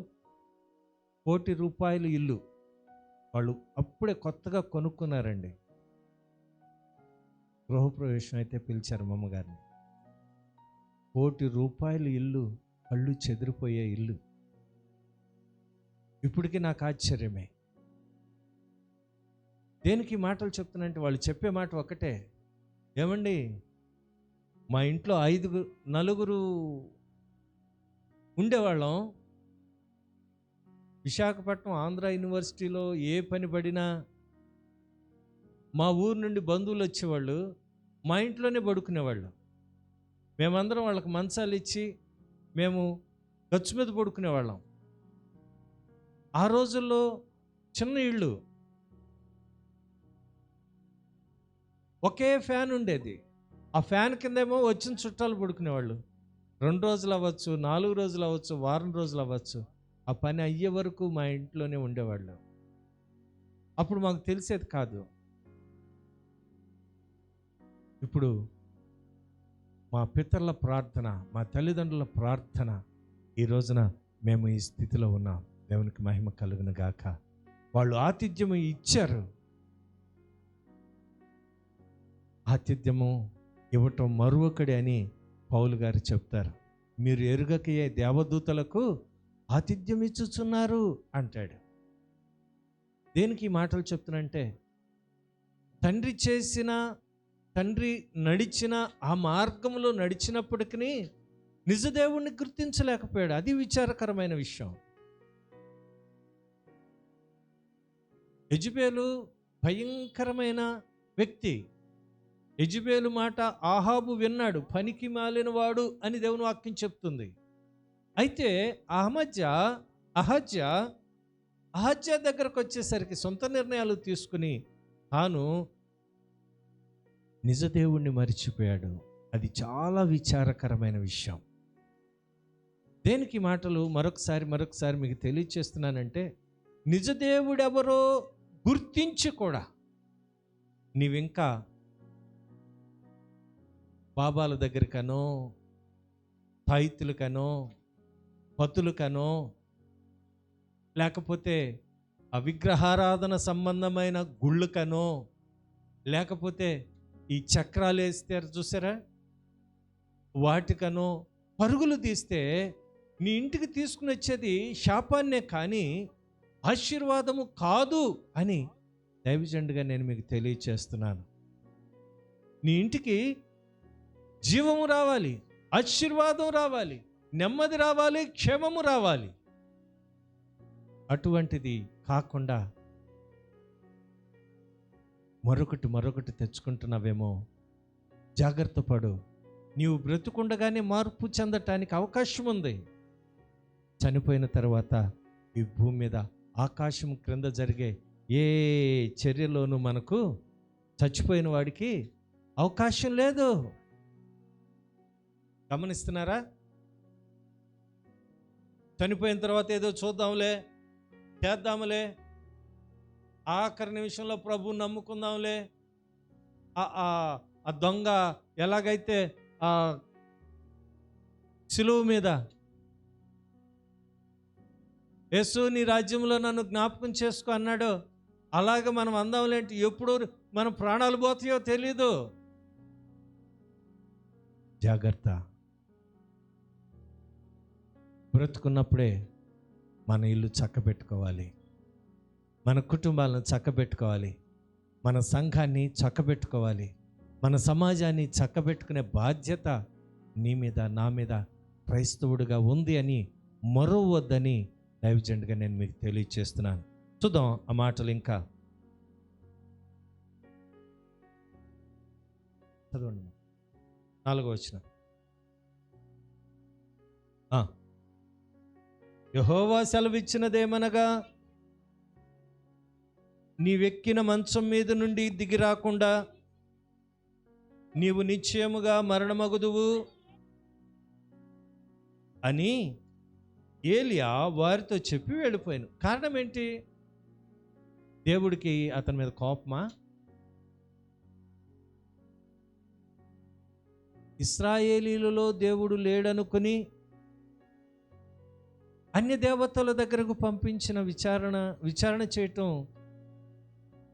₹1,00,00,000 ఇల్లు వాళ్ళు అప్పుడే కొత్తగా కొనుక్కున్నారండి. గృహప్రవేశం అయితే పిలిచారు మా అమ్మగారిని. ₹1,00,00,000 ఇల్లు, కళ్ళు చెదిరిపోయే ఇల్లు. ఇప్పటికీ నాకు ఆశ్చర్యమే. దేనికి మాటలు చెప్తున్నానంటే వాళ్ళు చెప్పే మాట ఒకటే, ఏమండి మా ఇంట్లో 4 ఉండేవాళ్ళం, విశాఖపట్నం ఆంధ్ర యూనివర్సిటీలో ఏ పని పడినా మా ఊరు నుండి బంధువులు వచ్చేవాళ్ళు మా ఇంట్లోనే పడుకునేవాళ్ళు. మేమందరం వాళ్ళకి మంచాలు ఇచ్చి మేము గచ్చు మీద పడుకునేవాళ్ళం. ఆ రోజుల్లో చిన్న ఇళ్ళు, ఒకే ఫ్యాన్ ఉండేది. ఆ ఫ్యాన్ కిందేమో వచ్చిన చుట్టాలు పడుకునేవాళ్ళు. 2 రోజులు అవ్వచ్చు, 4 రోజులు అవ్వచ్చు, వారం రోజులు అవ్వచ్చు. ఆ పని అయ్యే వరకు మా ఇంట్లోనే ఉండేవాళ్ళు. అప్పుడు మాకు తెలిసేది కాదు. ఇప్పుడు మా పితరుల ప్రార్థన, మా తల్లిదండ్రుల ప్రార్థన ఈ రోజున మేము ఈ స్థితిలో ఉన్నాం. దేవునికి మహిమ కలుగును గాక. వాళ్ళు ఆతిథ్యము ఇచ్చారు. ఆతిథ్యము ఇవ్వటం మరొకడి అని పౌలు గారు చెప్తారు. మీరు ఎరుగకయే దేవదూతలకు ఆతిథ్యం ఇచ్చుచున్నారు అంటాడు. దేనికి ఈ మాటలు చెప్తున్నంటే, తండ్రి నడిచిన ఆ మార్గంలో నడిచినప్పటికీ నిజదేవుణ్ణి గుర్తించలేకపోయాడు. అది విచారకరమైన విషయం. యెజబెలు భయంకరమైన వ్యక్తి. యెజబెలు మాట ఆహాబు విన్నాడు, పనికి మాలిన వాడు అని దేవుని వాక్యం చెప్తుంది. అయితే అహజ్యా దగ్గరకు వచ్చేసరికి సొంత నిర్ణయాలు తీసుకుని తాను నిజదేవుణ్ణి మరిచిపోయాడు. అది చాలా విచారకరమైన విషయం. దేనికి మాటలు మరొకసారి మీకు తెలియచేస్తున్నానంటే, నిజదేవుడెవరో గుర్తించి కూడా నీవింకా బాబాల దగ్గరికనో, తాయితులకనో, పతులకనో, లేకపోతే ఆ విగ్రహారాధన సంబంధమైన గుళ్ళకనో, లేకపోతే ఈ చక్రాలు వేస్తారు చూసారా, వాటికనో పరుగులు తీస్తే నీ ఇంటికి తీసుకుని వచ్చేది శాపాన్నే కానీ ఆశీర్వాదము కాదు అని దైవజనుడిగా నేను మీకు తెలియచేస్తున్నాను. నీ ఇంటికి జీవము రావాలి, ఆశీర్వాదం రావాలి, నెమ్మది రావాలి, క్షేమము రావాలి. అటువంటిది కాకుండా మరొకటి తెచ్చుకుంటున్నావేమో, జాగ్రత్త పడు. నీవు బ్రతుకుండగానే మార్పు చెందటానికి అవకాశం ఉంది. చనిపోయిన తర్వాత ఈ భూమి మీద ఆకాశం క్రింద జరిగే ఏ చర్యలోనూ మనకు చచ్చిపోయిన వాడికి అవకాశం లేదు. గమనిస్తున్నారా? చనిపోయిన తర్వాత ఏదో చూద్దాంలే, చేద్దాంలే, ఆఖరి నిమిషంలో ప్రభువు నమ్ముకుందాంలే, ఆ దొంగ ఎలాగైతే ఆ సిలువ మీద యేసు నీ రాజ్యంలో నన్ను జ్ఞాపకం చేసుకో అన్నాడు, అలాగే మనం అందాంలేంటి. ఎప్పుడు మన ప్రాణాలు పోతాయో తెలీదు. జాగ్రత్త. బ్రతుకున్నప్పుడే మన ఇల్లు చక్కబెట్టుకోవాలి, మన కుటుంబాలను చక్కబెట్టుకోవాలి, మన సంఘాన్ని చక్కబెట్టుకోవాలి, మన సమాజాన్ని చక్కబెట్టుకునే బాధ్యత నీ మీద, నా మీద క్రైస్తవుడిగా ఉంది అని మరవద్దని దైవజనుడిగా నేను మీకు తెలియచేస్తున్నాను. చూద్దాం ఆ మాటలు ఇంకా. చదవండి 4వ వచనం. యెహోవా సెలవిచ్చినదేమనగా, నీవెక్కిన మంచం మీద నుండి దిగి రాకుండా నీవు నిశ్చయముగా మరణమగుదువు అని ఏలియా వారితో చెప్పి వెళ్ళిపోయాను. కారణం ఏంటి? దేవుడికి అతని మీద కోపమా? ఇశ్రాయేలీలలో దేవుడు లేడనుకుని అన్య దేవతల దగ్గరకు పంపించిన విచారణ చేయటం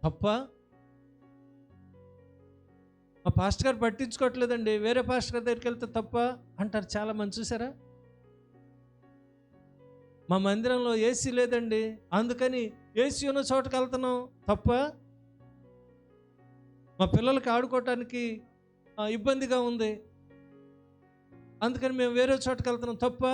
తప్ప? మా పాస్టర్ గారు పట్టించుకోవట్లేదండి, వేరే పాస్టర్ గారి దగ్గరికి వెళ్తే తప్ప అంటారు చాలామంది. చూసారా? మా మందిరంలో ఏసీ లేదండి, అందుకని ఏసీ ఉన్న చోటుకు వెళ్తున్నాం తప్ప? మా పిల్లలకి ఆడుకోవటానికి ఇబ్బందిగా ఉంది, అందుకని మేము వేరే చోటుకు వెళ్తున్నాం తప్ప?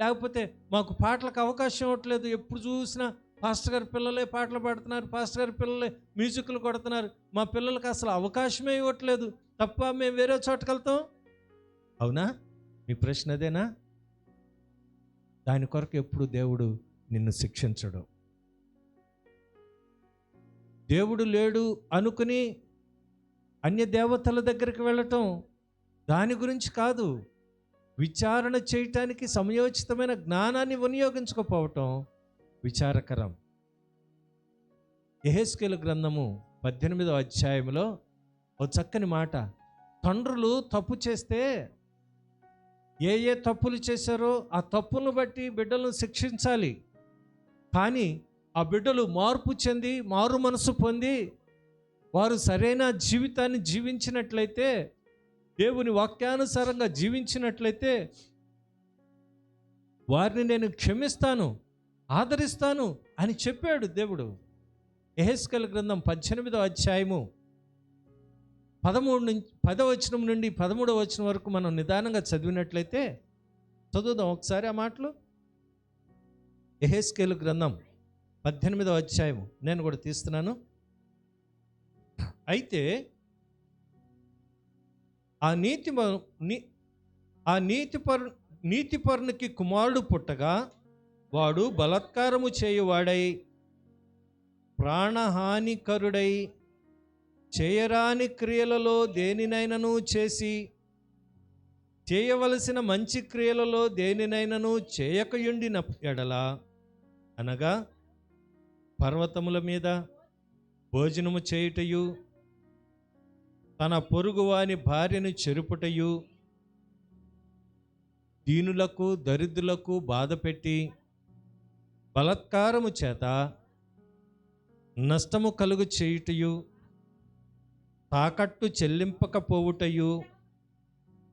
లేకపోతే మాకు పాటలకు అవకాశం ఇవ్వట్లేదు, ఎప్పుడు చూసినా పాస్టర్ గారి పిల్లలే పాటలు పాడుతున్నారు, పాస్టర్ గారి పిల్లలే మ్యూజిక్లు కొడుతున్నారు, మా పిల్లలకి అసలు అవకాశమే ఇవ్వట్లేదు, తప్ప మేము వేరే చోటుకి వెళ్తాం. అవునా? మీ ప్రశ్న అదేనా? దాని కొరకు ఎప్పుడు దేవుడు నిన్ను శిక్షించడు. దేవుడు లేడు అనుకుని అన్య దేవతల దగ్గరికి వెళ్ళటం దాని గురించి కాదు. విచారణ చేయటానికి సమయోచితమైన జ్ఞానాన్ని వినియోగించకపోవటం విచారకరం. యెహెజ్కేలు గ్రంథము 18వ అధ్యాయంలో ఓ చక్కని మాట. తండ్రులు తప్పు చేస్తే ఏ ఏ తప్పులు చేశారో ఆ తప్పులను బట్టి బిడ్డలను శిక్షించాలి. కానీ ఆ బిడ్డలు మార్పు చెంది మారు మనసు పొంది వారు సరైన జీవితాన్ని జీవించినట్లయితే, దేవుని వాక్యానుసారంగా జీవించినట్లయితే వారిని నేను క్షమిస్తాను, ఆదరిస్తాను అని చెప్పాడు దేవుడు. యెహెజ్కేలు గ్రంథం 18వ అధ్యాయము 10వ వచనం నుండి 13వ వచనం వరకు మనం నిదానంగా చదివినట్లయితే, చదువుదాం ఒకసారి ఆ మాటలు. యెహెజ్కేలు గ్రంథం 18వ అధ్యాయము నేను కూడా తీస్తున్నాను. అయితే ఆ నీతిపరునికి కుమారుడు పుట్టగా వాడు బలాత్కారము చేయువాడై ప్రాణహానికరుడై చేయరాని క్రియలలో దేనినైనను చేసి చేయవలసిన మంచి క్రియలలో దేనినైనను చేయకయుండిన ఎడల, అనగా పర్వతముల మీద భోజనము చేయుటయు, తన పొరుగువాని భార్యను చెరుపుటయు, దీనులకు దరిద్రులకు బాధపెట్టి బలాత్కారము చేత నష్టము కలుగు చేయుటయు, తాకట్టు చెల్లింపకపోవుటయు,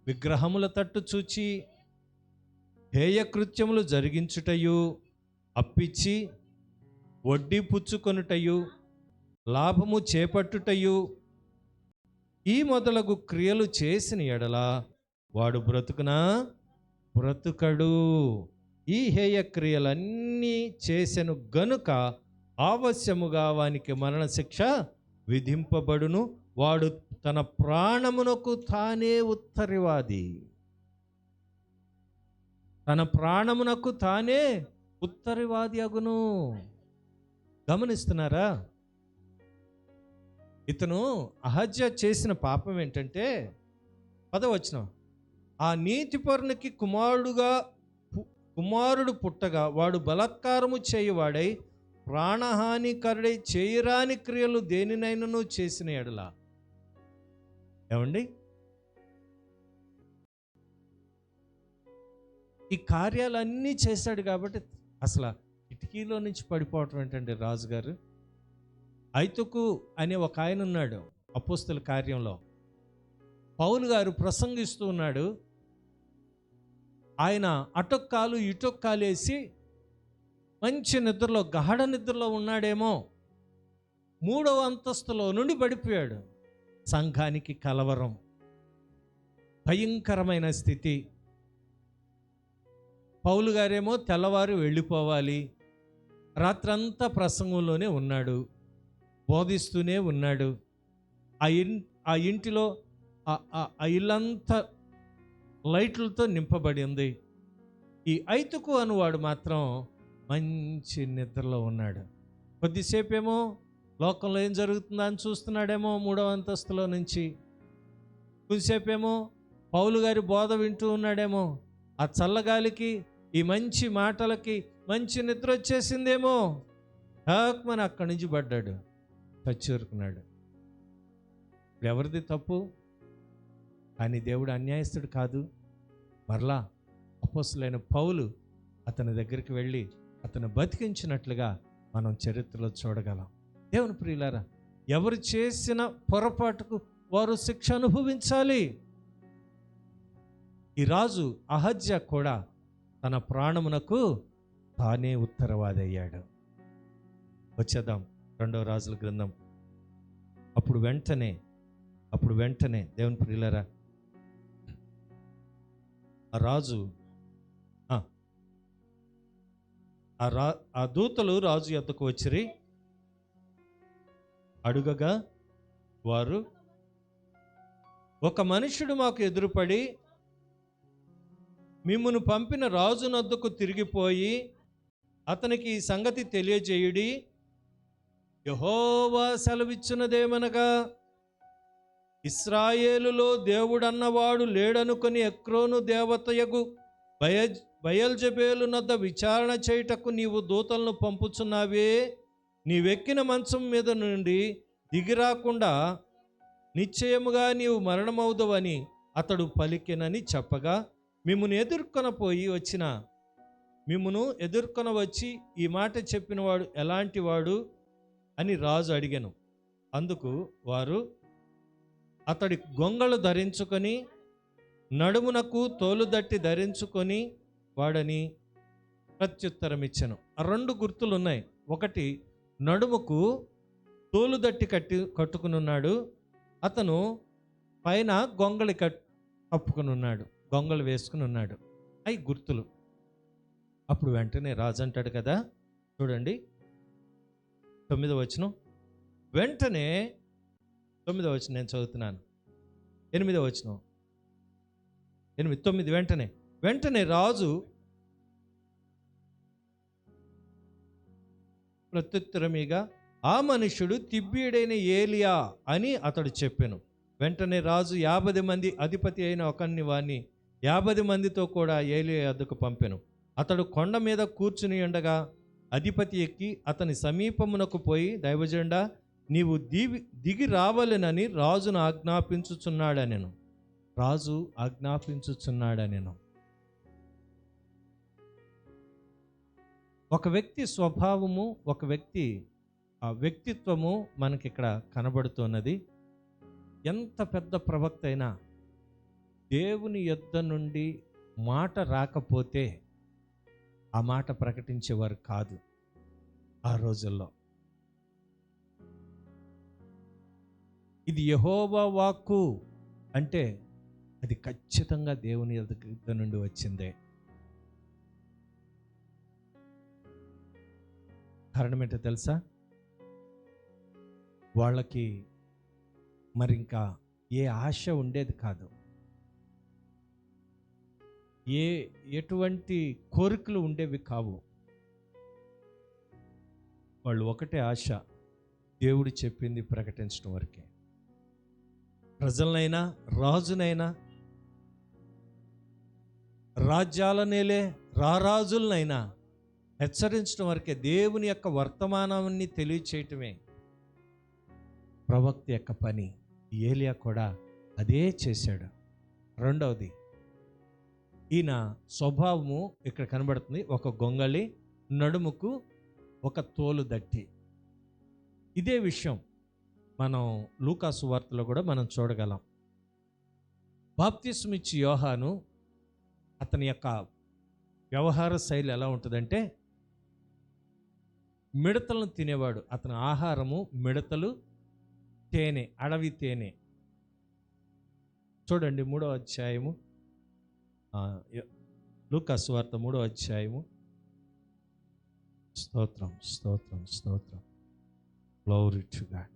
విగ్రహముల తట్టు చూచి హేయకృత్యములు జరిగించుటయు, అప్పిచ్చి వడ్డీ పుచ్చుకొనుటయు, లాభము చేపట్టుటయు, ఈ మొదలగు క్రియలు చేసిన ఎడల వాడు బ్రతుకడు. ఈ హేయ క్రియలన్నీ చేసెను గనుక ఆవశ్యముగా వానికి మరణశిక్ష విధింపబడును. వాడు తన ప్రాణమునకు తానే ఉత్తరవాది. తన ప్రాణమునకు తానే ఉత్తరవాది అగును. గమనిస్తున్నారా? ఇతను అహజ్యా చేసిన పాపం ఏంటంటే, 10వ వచనం, ఆ నీతిపరునికి కుమారుడు పుట్టగా వాడు బలాత్కారము చేయువాడై ప్రాణహానికరుడై చేయరాని క్రియలు దేనినైనను చేసిన ఎడల. ఏమండి? ఈ కార్యాలన్నీ చేశాడు కాబట్టి అసలు కిటికీలో నుంచి పడిపోవటం ఏంటండి రాజుగారు? ఐతుకు అనే ఒక ఆయన ఉన్నాడు అపోస్తల కార్యంలో. పౌలు గారు ప్రసంగిస్తూ ఉన్నాడు. ఆయన అటొక్కాలు ఇటొక్కాలు వేసి మంచి నిద్రలో, గాఢ నిద్రలో ఉన్నాడేమో. 3వ అంతస్తులో నుండి పడిపోయాడు. సంఘానికి కలవరం, భయంకరమైన స్థితి. పౌలు గారేమో తెల్లవారు వెళ్ళిపోవాలి. రాత్రంతా ప్రసంగంలోనే ఉన్నాడు, బోధిస్తూనే ఉన్నాడు. ఆ ఇంటిలో ఆ ఇల్లంతా లైట్లతో నింపబడి ఉంది. ఈ ఐతుకు అనువాడు మాత్రం మంచి నిద్రలో ఉన్నాడు. కొద్దిసేపేమో లోకంలో ఏం జరుగుతుందో అని చూస్తున్నాడేమో 3వ అంతస్తులో నుంచి. కొద్దిసేపేమో పౌలు గారి బోధ వింటూ ఉన్నాడేమో. ఆ చల్లగాలికి, ఈ మంచి మాటలకి మంచి నిద్ర వచ్చేసిందేమో. మన అక్కడి నుంచి పడ్డాడు, చచ్చూరుకున్నాడు. ఇప్పుడు ఎవరిది తప్పు? కానీ దేవుడు అన్యాయస్తుడు కాదు. మరలా అపోస్తలుడైన పౌలు అతని దగ్గరికి వెళ్ళి అతను బతికించినట్లుగా మనం చరిత్రలో చూడగలం. దేవుని ప్రియులారా, ఎవరు చేసిన పొరపాటుకు వారు శిక్ష అనుభవించాలి. ఈ రాజు అహజ్యా కూడా తన ప్రాణమునకు తానే ఉత్తరవాది అయ్యాడు. వచ్చేద్దాం 2వ రాజుల గ్రంథం. అప్పుడు వెంటనే దేవుని ప్రియులారా, ఆ రాజు ఆ దూతలు రాజు యొద్దకు వచ్చిరి. అడుగగా వారు, ఒక మనుష్యుడు మాకు ఎదురుపడి, మిమ్మును పంపిన రాజు నొద్దకు తిరిగిపోయి అతనికి ఈ సంగతి తెలియజేయుడి. యెహోవా సెలవిచ్చినదేమనగా, ఇశ్రాయేలులో దేవుడన్నవాడు లేడనుకొని ఎక్రోను దేవతయగు బయల్జెబూలు నద్ద విచారణ చేయుటకు నీవు దూతలను పంపుచున్నావే. నీవెక్కిన మంచం మీద నుండి దిగిరాకుండా నిశ్చయముగా నీవు మరణమవుదవని అతడు పలికెనని చెప్పగా, మిమ్మును ఎదుర్కొన వచ్చి ఈ మాట చెప్పినవాడు ఎలాంటి వాడు అని రాజు అడిగెను. అందుకు వారు, అతడి గొంగళు ధరించుకొని నడుమునకు తోలుదట్టి ధరించుకొని వాడని ప్రత్యుత్తరం ఇచ్చెను. ఆ 2 గుర్తులు ఉన్నాయి. ఒకటి, నడుముకు తోలుదట్టి కట్టుకుని ఉన్నాడు. అతను పైన గొంగళి కప్పుకుని ఉన్నాడు, గొంగళి వేసుకుని ఉన్నాడు. అవి గుర్తులు. అప్పుడు వెంటనే రాజు అంటాడు కదా, చూడండి 9వ వచనం. వెంటనే 9వ వచనం నేను చదువుతున్నాను. 8వ వచనం 9 వెంటనే రాజు ప్రత్యుత్తరమిగా, ఆ మనుష్యుడు తిబ్బీయుడైన ఏలియా అని అతడు చెప్పెను. వెంటనే రాజు 50 మంది అధిపతి అయిన ఒకని వాణ్ణి 50 మందితో కూడా ఏలియా వద్దకు పంపెను. అతడు కొండ మీద కూర్చుని ఉండగా అధిపతి ఎక్కి అతని సమీపమునకు పోయి, దైవజనుడా, నీవు దిగి రావాలనని రాజును ఆజ్ఞాపించుచున్నాడనెను. రాజు ఆజ్ఞాపించుచున్నాడనెను. ఒక వ్యక్తి స్వభావము, ఒక వ్యక్తి ఆ వ్యక్తిత్వము మనకి ఇక్కడ కనబడుతున్నది. ఎంత పెద్ద ప్రవక్త అయినా దేవుని యొద్ద నుండి మాట రాకపోతే ఆ మాట ప్రకటించేవారు కాదు ఆ రోజుల్లో. ఇది యెహోవా వాక్కు అంటే అది ఖచ్చితంగా దేవుని యొద్ద నుండి వచ్చిందే. కారణం ఏంటో తెలుసా? వాళ్ళకి మరి ఇంకా ఏ ఆశ ఉండేది కాదు, ఎటువంటి కోరికలు ఉండేవి కావు. వాళ్ళు ఒకటే ఆశ, దేవుడు చెప్పింది ప్రకటించడం వరకే. ప్రజలనైనా రాజునైనా రాజ్యాలనేలే రారాజులనైనా హెచ్చరించడం వరకే. దేవుని యొక్క వర్తమానాన్ని తెలియచేయటమే ప్రవక్త యొక్క పని. ఏలియా కూడా అదే చేశాడు. రెండవది, ఈయన స్వభావము ఇక్కడ కనబడుతుంది. ఒక గొంగళి, నడుముకు ఒక తోలు దట్టి. ఇదే విషయం మనం లూకా సువార్తలో కూడా మనం చూడగలం. బాప్తిస్మం ఇచ్చి యోహాను, అతని యొక్క వ్యవహార శైలి ఎలా ఉంటుందంటే, మిడతలను తినేవాడు. అతని ఆహారము మిడతలు, తేనె, అడవి తేనె. చూడండి 3వ అధ్యాయము, లూకా సువార్త 3వ అధ్యాయము. స్తోత్రం స్తోత్రం స్తోత్రం, గ్లోరీ టు గాడ్.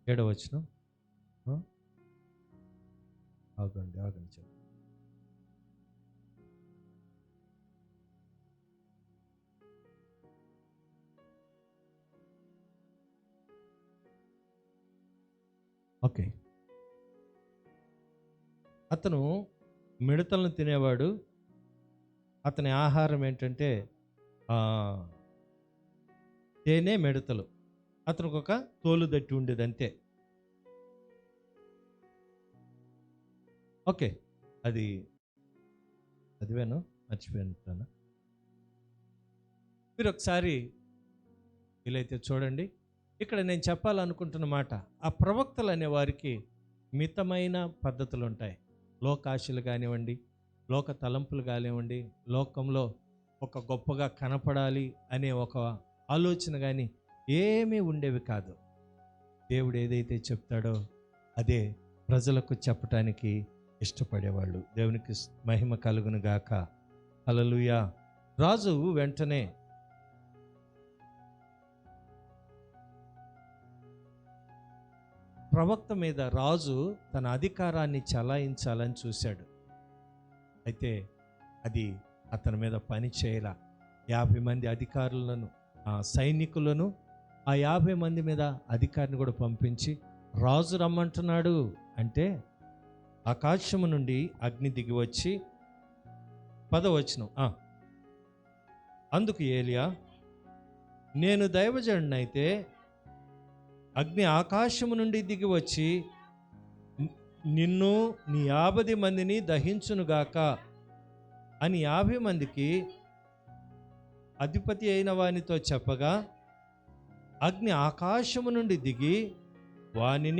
7వ వచనం. ఆగండి చెప్పండి. ఓకే, అతను మిడతలను తినేవాడు. అతని ఆహారం ఏంటంటే తేనె, మిడతలు. అతనికి ఒక తోలు దట్టి ఉండేది అంతే. ఓకే, అది చదివాను, మర్చిపోయాను. మీరు ఒకసారి వీలైతే చూడండి. ఇక్కడ నేను చెప్పాలనుకుంటున్న మాట, ఆ ప్రవక్తలు అనే వారికి మితమైన పద్ధతులు ఉంటాయి. లోకాశలు కానివ్వండి, లోక తలంపులు కానివ్వండి, లోకంలో ఒక గొప్పగా కనపడాలి అనే ఒక ఆలోచన కానీ ఏమీ ఉండేవి కాదు. దేవుడు ఏదైతే చెప్తాడో అదే ప్రజలకు చెప్పటానికి ఇష్టపడేవాళ్ళు. దేవునికి మహిమ కలుగును గాక. హల్లెలూయా. రాజు వెంటనే ప్రవక్త మీద రాజు తన అధికారాన్ని చలాయించాలని చూశాడు. అయితే అది అతని మీద పని చేయల. 50 మంది అధికారులను, సైనికులను, ఆ 50 మంది మీద అధికారిని కూడా పంపించి రాజు రమ్మంటున్నాడు అంటే ఆకాశము నుండి అగ్ని దిగి వచ్చి 10వ వచనం. అందుకు ఏలియా, నేను దైవజనుడినైతే అగ్ని ఆకాశము నుండి దిగి వచ్చి నిన్ను నీ 50 మందిని దహించునుగాక అని 50 మందికి అధిపతి అయిన వానితో చెప్పగా, అగ్ని ఆకాశము నుండి దిగి వాని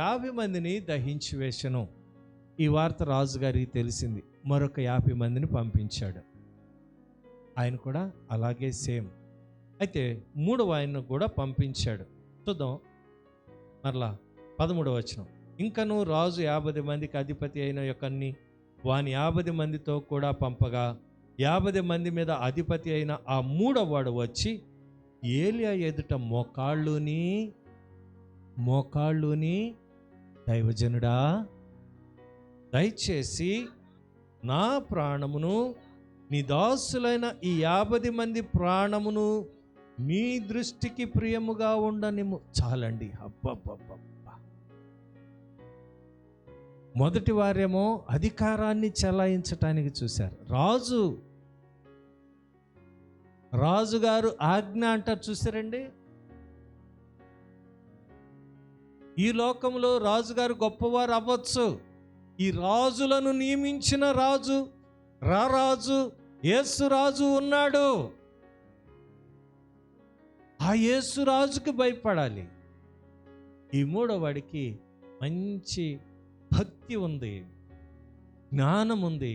50 మందిని దహించి వేసెను. ఈ వార్త రాజుగారికి తెలిసింది. మరొక 50 మందిని పంపించాడు. ఆయన కూడా అలాగే సేమ్. అయితే 3వ ఆయన్ను కూడా పంపించాడు. చూద్దాం మరలా 13వ వచనం. ఇంకను రాజు 50 మందికి అధిపతి అయిన యొక్కన్ని వాని 50 మందితో కూడా పంపగా 50 మంది మీద అధిపతి అయిన ఆ 3వ వాడు వచ్చి ఏలియా ఎదుట మోకాళ్ళుని దైవజనుడా, దయచేసి నా ప్రాణమును నీ దాసులైన ఈ 50 మంది ప్రాణమును నీ దృష్టికి ప్రియముగా ఉండనిము. చాలండి. అబ్బబ్బబ్బబ్బా. మొదటి వారేమో అధికారాన్ని చెలాయించటానికి చూశారు. రాజుగారు ఆజ్ఞ అంటారు, చూసారండి. ఈ లోకంలో రాజుగారు గొప్పవారు అవ్వచ్చు. ఈ రాజులను నియమించిన రాజు యేసు రాజు ఉన్నాడు. ఆ యేసు రాజుకి భయపడాలి. ఈ 3వ వాడికి మంచి భక్తి ఉంది, జ్ఞానం ఉంది,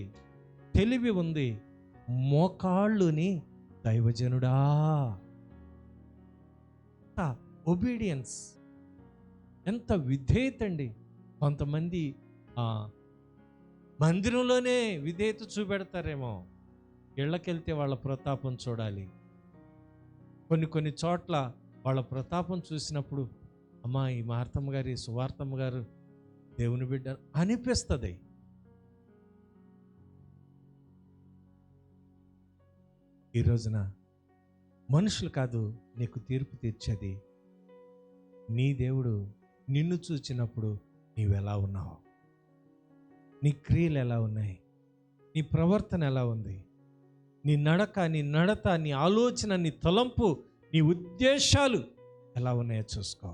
తెలివి ఉంది. మోకాళ్ళుని దైవజనుడా. ఒబీడియన్స్, ఎంత విధేయత అండి. కొంతమంది మందిరంలోనే విధేయత చూపెడతారేమో, ఇళ్ళకెళ్తే వాళ్ళ ప్రతాపం చూడాలి. కొన్ని చోట్ల వాళ్ళ ప్రతాపం చూసినప్పుడు అమ్మా, ఈ మార్తమ్మ గారు, ఈ సువార్తమ్మ గారు దేవుని బిడ్డ అనిపిస్తుంది. ఈ రోజున మనుషులు కాదు నీకు తీర్పు తీర్చేది, నీ దేవుడు నిన్ను చూచినప్పుడు నీవెలా ఉన్నావు, నీ క్రియలు ఎలా ఉన్నాయి, నీ ప్రవర్తన ఎలా ఉంది, నీ నడక, నీ నడత, నీ ఆలోచన, నీ తలంపు, నీ ఉద్దేశాలు ఎలా ఉన్నాయో చూసుకో.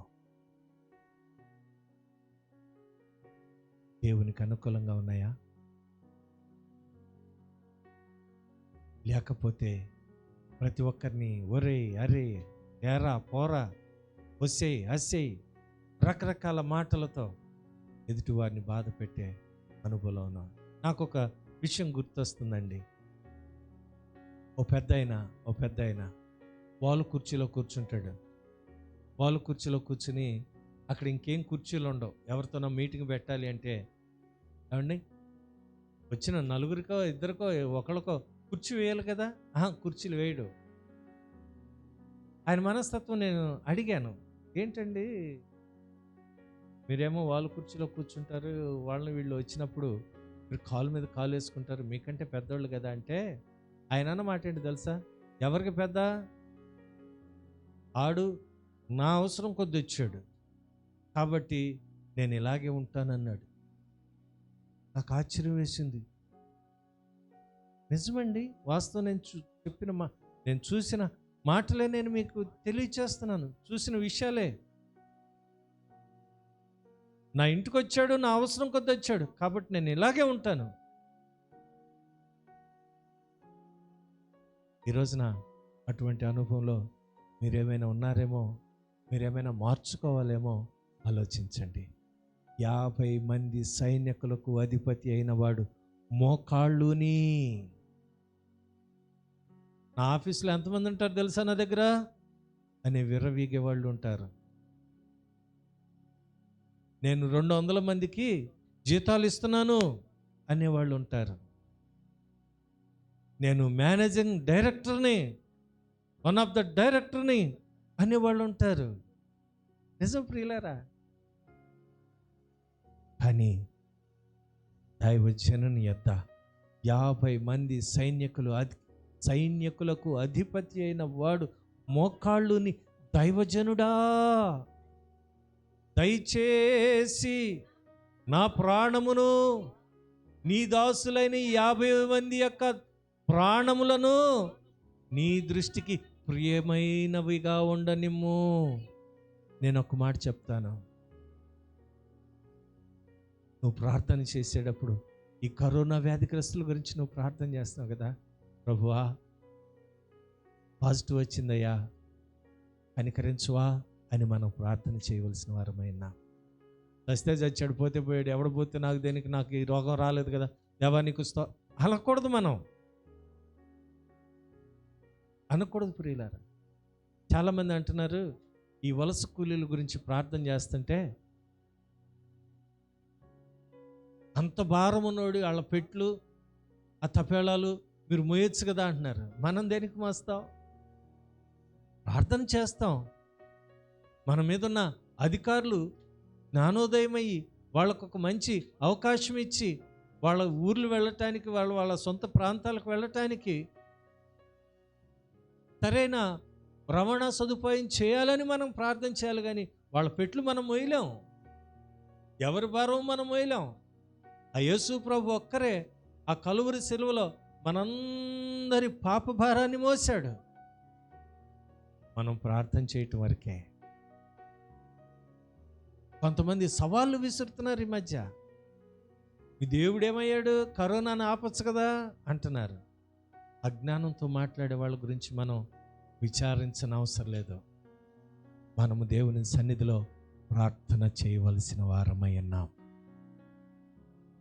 దేవునికి అనుకూలంగా ఉన్నాయా? లేకపోతే ప్రతి ఒక్కరిని ఒరే, అరే, ఏరా, పోరా, ఒసే, అసే రకరకాల మాటలతో ఎదుటివారిని బాధ పెట్టే అనుభవం. నాకు ఒక విషయం గుర్తొస్తుందండి. ఓ పెద్ద ఆయన వాలు కుర్చీలో కూర్చుంటాడు. వాలు కుర్చీలో కూర్చుని అక్కడ ఇంకేం కుర్చీలు ఉండవు. ఎవరితోనో మీటింగ్ పెట్టాలి అంటే ఏమండి, వచ్చిన నలుగురికో ఇద్దరికో ఒకరికో కుర్చీ వేయాలి కదా. కుర్చీలు వేయడు. ఆయన మనస్తత్వం నేను అడిగాను, ఏంటండి మీరేమో వాళ్ళ కుర్చీలో కూర్చుంటారు, వాళ్ళని వీళ్ళు వచ్చినప్పుడు మీరు కాలు మీద కాలు వేసుకుంటారు, మీకంటే పెద్దోళ్ళు కదా అంటే ఆయన అన్న మాట ఏంటి తెలుసా? ఎవరికి పెద్ద? ఆడు నా అవసరం కొద్ది వచ్చాడు కాబట్టి నేను ఇలాగే ఉంటానన్నాడు. నాకు ఆశ్చర్యం వేసింది. నిజమండి, వాస్తవం. నేను చూసిన మాటలే నేను మీకు తెలియచేస్తున్నాను, చూసిన విషయాలే. నా ఇంటికి వచ్చాడు, నా అవసరం కొద్ది వచ్చాడు కాబట్టి నేను ఇలాగే ఉంటాను. ఈ రోజున అటువంటి అనుభవంలో మీరేమైనా ఉన్నారేమో, మీరేమైనా మార్చుకోవాలేమో ఆలోచించండి. 50 మంది సైనికులకు అధిపతి అయిన వాడు మోకాళ్ళుని. నా ఆఫీస్లో ఎంతమంది ఉంటారు తెలుసా నా దగ్గర అని విర్రవీగే వాళ్ళు ఉంటారు. నేను 200 మందికి జీతాలు ఇస్తున్నాను అనేవాళ్ళు ఉంటారు. నేను మేనేజింగ్ డైరెక్టర్ని, వన్ ఆఫ్ ద డైరెక్టర్ని అనేవాళ్ళు ఉంటారు. నిజం ప్రియులారా. కానీ దైవజనుని యొద్ద 50 మంది సైనికులకు అధిపతి అయిన వాడు మోకాళ్ళుని, దైవజనుడా దయచేసి నా ప్రాణమును, నీ దాసులైన 50 మంది యొక్క ప్రాణములను నీ దృష్టికి ప్రియమైనవిగా ఉండనిమ్ము. నేను ఒక మాట చెప్తాను, నువ్వు ప్రార్థన చేసేటప్పుడు ఈ కరోనా వ్యాధిగ్రస్తుల గురించి నువ్వు ప్రార్థన చేస్తావు కదా, ప్రభువా పాజిటివ్ వచ్చిందయ్యా కనికరించువా అని మనం ప్రార్థన చేయవలసిన వారమైనా. చస్తే చచ్చాడు, పోతే పోయాడు, ఎవడు పోతే నాకు ఈ రోగం రాలేదు కదా దేవా నీకు అనకూడదు. మనం అనకూడదు ప్రియులారా. చాలామంది అంటున్నారు, ఈ వలస కూలీల గురించి ప్రార్థన చేస్తుంటే అంత భారం ఉన్నోడు వాళ్ళ పెట్లు ఆ తపేళాలు మీరు మోయొచ్చు కదా అంటున్నారు. మనం దేనికి మోస్తాం? ప్రార్థన చేస్తాం. మన మీద ఉన్న అధికారులు జ్ఞానోదయమయ్యి వాళ్ళకు ఒక మంచి అవకాశం ఇచ్చి వాళ్ళ ఊర్లు వెళ్ళటానికి, వాళ్ళ సొంత ప్రాంతాలకు వెళ్ళటానికి సరైన రవాణా సదుపాయం చేయాలని మనం ప్రార్థన చేయాలి. కానీ వాళ్ళ పెట్లు మనం మోయలేం, ఎవరి భారం మనం మోయలేం. ఆ యేసు ప్రభు ఒక్కరే ఆ కలువరి శిలువలో మనందరి పాప భారాన్ని మోసాడు. మనం ప్రార్థన చేయటం వరకే. కొంతమంది సవాళ్ళు విసురుతున్నారు ఈ మధ్య. ఈ దేవుడేమయ్యాడు, కరోనాను ఆపచ్చు కదా అంటున్నారు. అజ్ఞానంతో మాట్లాడే వాళ్ళ గురించి మనం విచారించిన అవసరం లేదు. మనము దేవుని సన్నిధిలో ప్రార్థన చేయవలసిన వారమై ఉన్నాం.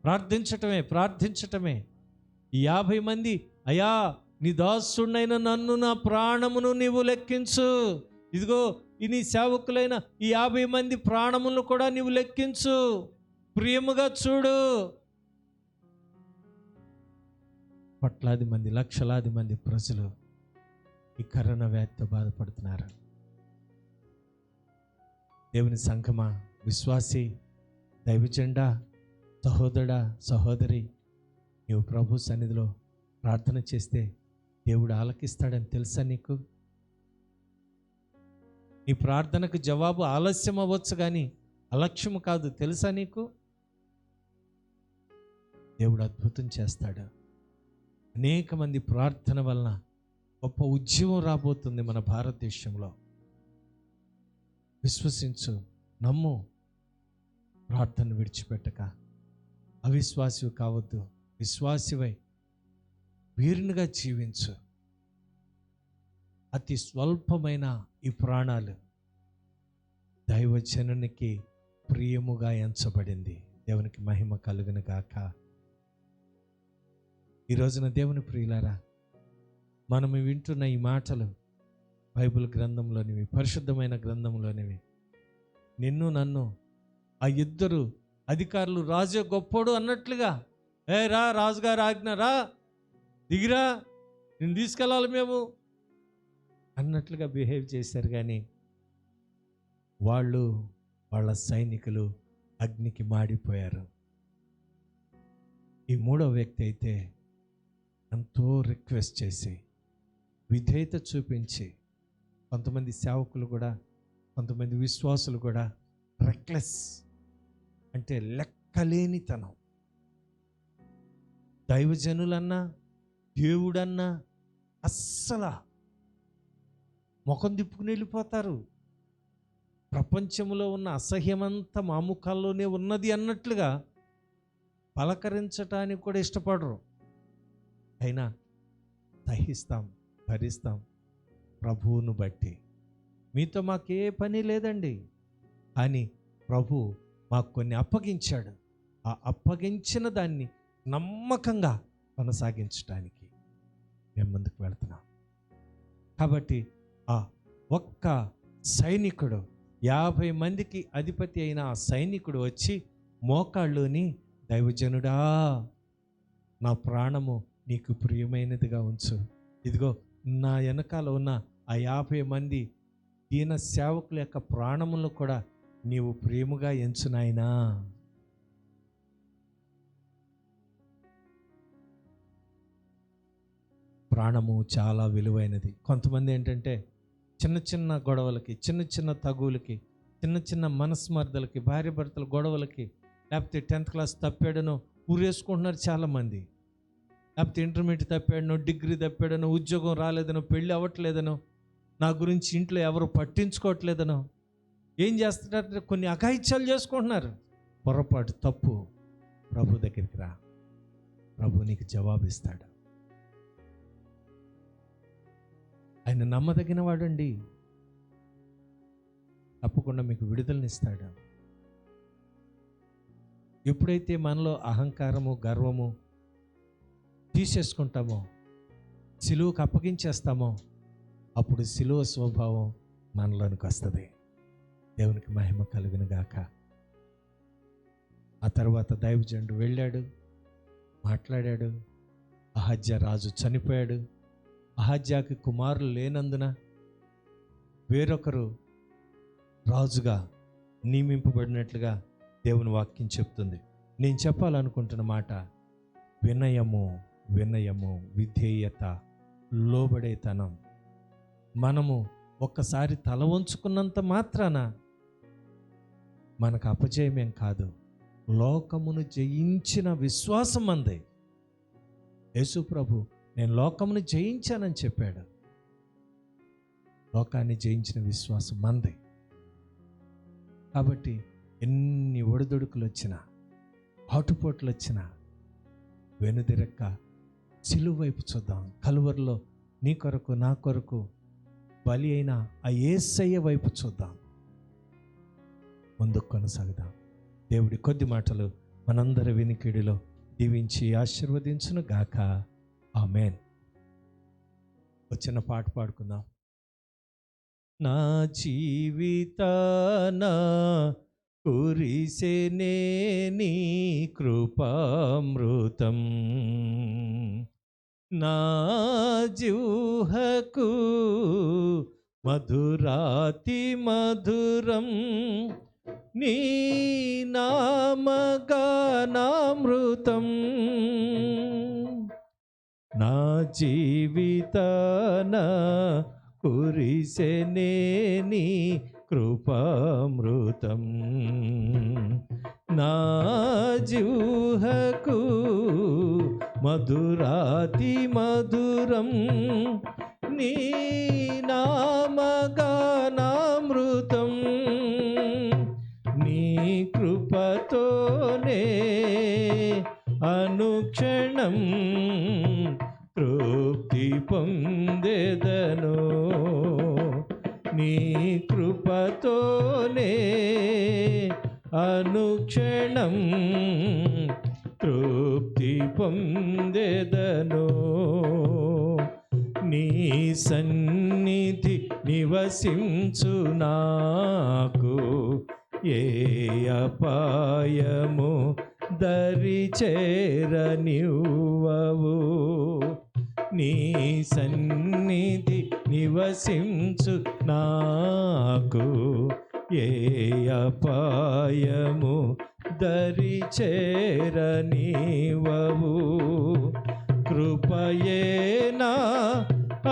ప్రార్థించటమే. ఈ 50 మంది, అయ్యా నీ దాసుడైన నన్ను, నా ప్రాణమును నీవు లెక్కించు. ఇదిగో ఈ నీ సేవకులైన ఈ 50 మంది ప్రాణములను కూడా నీవు లెక్కించు, ప్రియముగా చూడు. కోట్లాది మంది, లక్షలాది మంది ప్రజలు ఈ కరోనా వ్యాధితో బాధపడుతున్నారు. దేవుని సంఘమా, విశ్వాసి, దైవజెండా, సహోదరుడా, సహోదరి, నీవు ప్రభు సన్నిధిలో ప్రార్థన చేస్తే దేవుడు ఆలకిస్తాడని తెలుసా నీకు? నీ ప్రార్థనకు జవాబు ఆలస్యం అవ్వచ్చు కానీ అలక్ష్యం కాదు, తెలుసా నీకు? దేవుడు అద్భుతం చేస్తాడు. అనేక మంది ప్రార్థన వలన గొప్ప ఉద్యమం రాబోతుంది మన భారతదేశంలో. విశ్వసించు, నమ్ము, ప్రార్థన విడిచిపెట్టక. అవిశ్వాసివి కావద్దు, విశ్వాసివై వీరునిగా జీవించు. అతి స్వల్పమైన ఈ ప్రాణాలు దైవజనునికి ప్రియముగా ఎంచబడింది. దేవునికి మహిమ కలుగును గాక. ఈ రోజున దేవుని ప్రియులారా, మనము వింటున్న ఈ మాటలు బైబిల్ గ్రంథంలోనివి, పరిశుద్ధమైన గ్రంథంలోనివి. నిన్ను నన్ను ఆ ఇద్దరు అధికారులు రాజు గొప్పోడు అన్నట్లుగా, రా రాజుగారు ఆజ్ఞ, రా దిగిరా, నేను తీసుకెళ్ళాలి మేము అన్నట్లుగా బిహేవ్ చేశారు. కానీ వాళ్ళ సైనికులు అగ్నికి మాడిపోయారు. ఈ మూడో వ్యక్తి అయితే ఎంతో రిక్వెస్ట్ చేసి, విధేయత చూపించి, కొంతమంది సేవకులు కూడా, కొంతమంది విశ్వాసులు కూడా రెక్లెస్ అంటే లెక్కలేనితనం. దైవజనులన్నా దేవుడన్నా అస్సలు ముఖం తిప్పుకుని వెళ్ళిపోతారు. ప్రపంచంలో ఉన్న అసహ్యమంతా మా ముఖాల్లోనే ఉన్నది అన్నట్లుగా పలకరించటానికి కూడా ఇష్టపడరు. అయినా సహిస్తాం, భరిస్తాం ప్రభువును బట్టి. మీతో మాకే పని లేదండి, కానీ ప్రభు మాకు కొన్ని అప్పగించాడు. ఆ అప్పగించిన దాన్ని నమ్మకంగా కొనసాగించడానికి మేము ముందుకు వెళ్తున్నాం. కాబట్టి ఆ ఒక్క సైనికుడు, 50 మందికి అధిపతి అయిన ఆ సైనికుడు వచ్చి మోకాళ్ళుని, దైవజనుడా నా ప్రాణము నీకు ప్రియమైనదిగా ఉంచు. ఇదిగో నా వెనకాల ఉన్న ఆ 50 మంది దీన సేవకుల యొక్క ప్రాణములను కూడా నీవు ప్రేమగా ఎంచు నాయనా. ప్రాణము చాలా విలువైనది. కొంతమంది ఏంటంటే చిన్న చిన్న గొడవలకి, చిన్న చిన్న తగులకి, చిన్న చిన్న మనస్మర్దలకి, భార్య భర్తల గొడవలకి, లేకపోతే 10th క్లాస్ తప్పాడనో ఊరేసుకుంటున్నారు చాలామంది. లేకపోతే ఇంటర్మీడియట్ తప్పాడనో, డిగ్రీ తప్పాడనో, ఉద్యోగం రాలేదనో, పెళ్ళి అవ్వట్లేదనో, నా గురించి ఇంట్లో ఎవరు పట్టించుకోవట్లేదనో ఏం చేస్తున్నారంటే కొన్ని అఘాయిత్యాలు చేసుకుంటున్నారు. పొరపాటు, తప్పు. ప్రభు దగ్గరికి రా, ప్రభు నీకు జవాబిస్తాడు. ఆయన నమ్మదగిన వాడండి, తప్పకుండా మీకు విడుదలనిస్తాడు. ఎప్పుడైతే మనలో అహంకారము, గర్వము తీసేసుకుంటామో, సిలువకు అప్పగించేస్తామో, అప్పుడు సిలువ స్వభావం మనలోనికి వస్తుంది. దేవునికి మహిమ కలుగును గాక. ఆ తర్వాత దైవజనుడు వెళ్ళాడు, మాట్లాడాడు. అహజ్యా రాజు చనిపోయాడు. అహజ్యాకి కుమారులు లేనందున వేరొకరు రాజుగా నియమింపబడినట్లుగా దేవుని వాక్యం చెప్తుంది. నేను చెప్పాలనుకుంటున్న మాట వినయము, వినయము, విధేయత, లోబడేతనం. మనము ఒక్కసారి తల వంచుకున్నంత మాత్రాన మనకు అపజయమేం కాదు. లోకమును జయించిన విశ్వాసం మందే. యేసు ప్రభు నేను లోకమును జయించానని చెప్పాడు. లోకాన్ని జయించిన విశ్వాసం మందే. కాబట్టి ఎన్ని ఒడిదుడుకులు వచ్చినా, ఆటుపోట్లు వచ్చినా వెనుదిరక్క సిలువ వైపు చూద్దాం. కలువరిలో నీ కొరకు, నా కొరకు బలి అయిన ఆ యేసయ్య వైపు చూద్దాం. ముందుకు కొనసాగుదాం. దేవుడి కొద్ది మాటలు మనందరి వినికిడిలో దీవించి ఆశీర్వదించును గాక. ఆమేన్. వచ్చిన పాట పాడుకుందాం. నా జీవితాన కురిసెనే నీ కృపామృతం, నా జిహ్వకు మధురాతి మధురం, నీ నామగానామృతం. నా జీవితాన కురిసెనే నీ కృపామృతం, నా జిహ్వకు మధురాతి మధురం, నీ నామగానామృతం. నీ కృపతోనే అనుక్షణం తృప్తి పొందెదను, నీ కృపతోనే అనుక్షణం తృప్తి పొందెదను. నీ సన్నిధి నివసించు నాకు ఏ అపాయము దరి చేరనివ్వవు. నీ సన్నిధి నివసించు నాకు ఏ అపాయము దరి చేరనివ్వవు. కృపయే నా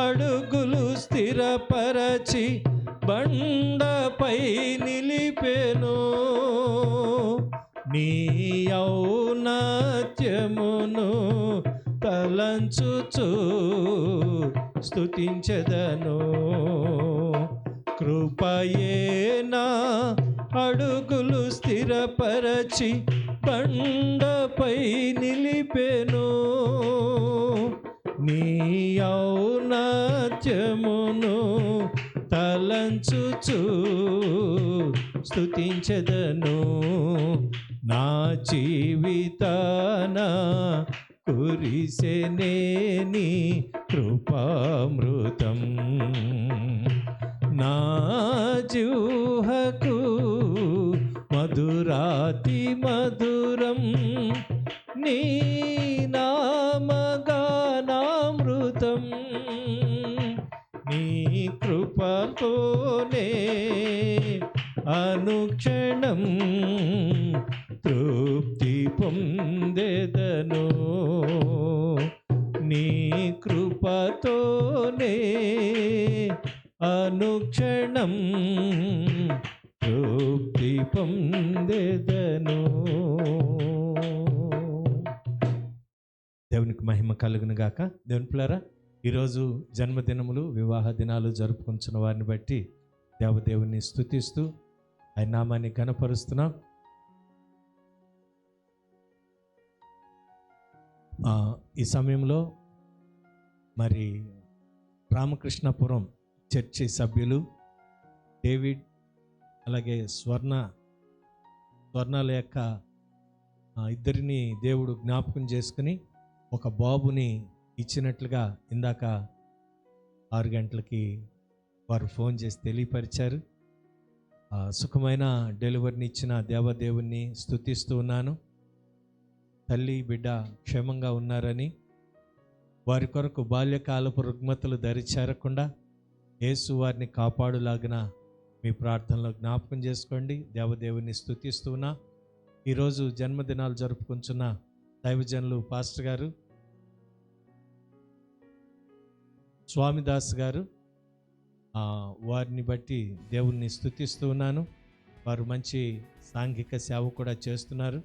అడుగులు స్థిరపరచి బండపై నిలిపెను, నీ ఔన్నత్యమును తలంచుచు స్తుతించెదను. కృపయే నా అడుగులు స్థిరపరచి బండపై నిలిపెను, నీ ఔన్నత్యమును తలంచుచు స్తుతించెదను. నా జీవితాన కురిసెనే నీ కృపామృతం, నా జిహ్వకు మధురాతి మధురం నీ నామగానామృతం నీ కృపతోనే అనుక్షణం తృప్తి పొందెదను నీ కృపతోనే అనుక్షణం తృప్తి పొందెదను. దేవునికి మహిమ కలుగును గాక. దేవుని పిల్లరా, ఈరోజు జన్మదినములు వివాహ దినాలు జరుపుకుంటున్న వారిని బట్టి దేవదేవుని స్తుతిస్తూ ఆయన నామాన్ని ఘనపరుస్తున్నాం. ఈ సమయంలో మరి రామకృష్ణపురం చర్చి సభ్యులు డేవిడ్ అలాగే స్వర్ణాల యొక్క ఇద్దరిని దేవుడు జ్ఞాపకం చేసుకుని ఒక బాబుని ఇచ్చినట్లుగా ఇందాక 6 గంటలకి వారు ఫోన్ చేసి తెలియపరిచారు. సుఖమైన డెలివరీని ఇచ్చిన దేవదేవుని స్తుతిస్తూ ఉన్నాను. తల్లి బిడ్డ క్షేమంగా ఉన్నారని, వారి కొరకు బాల్యకాలపు రుగ్మతలు దరిచేరకుండా యేసు వారిని కాపాడులాగిన మీ ప్రార్థనలో జ్ఞాపకం చేసుకోండి. దేవదేవుని స్తుతిస్తూ ఉన్నా. ఈరోజు జన్మదినాలు జరుపుకుంటున్న దైవజనులు పాస్టర్ గారు స్వామిదాస్ గారు, వారిని బట్టి దేవుణ్ణి స్తుతిస్తూ ఉన్నాను. వారు మంచి సాంఘిక సేవ కూడా చేస్తున్నారు.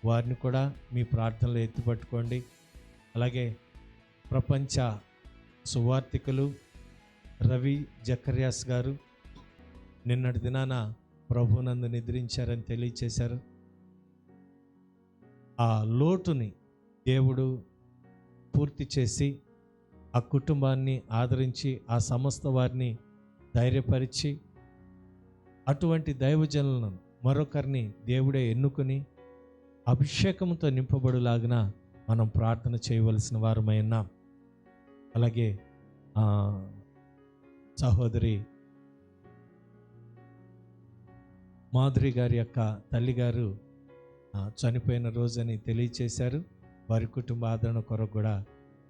వారిని కూడా మీ ప్రార్థనలో ఎత్తిపట్టుకోండి. అలాగే ప్రపంచ సువార్థికులు రవి జకర్యాస్ గారు నిన్నటి దినాన ప్రభునందు నిద్రించారని తెలియచేశారు. ఆ లోటుని దేవుడు పూర్తి చేసి ఆ కుటుంబాన్ని ఆదరించి ఆ సమస్త వారిని ధైర్యపరిచి అటువంటి దైవజనులను మరొకరిని దేవుడే ఎన్నుకొని అభిషేకంతో నింపబడులాగిన మనం ప్రార్థన చేయవలసిన వారమై ఉన్నాం. అలాగే సహోదరి మాధురి గారి యొక్క తల్లిగారు చనిపోయిన రోజని తెలియచేశారు. వారి కుటుంబ ఆదరణ కొరకు కూడా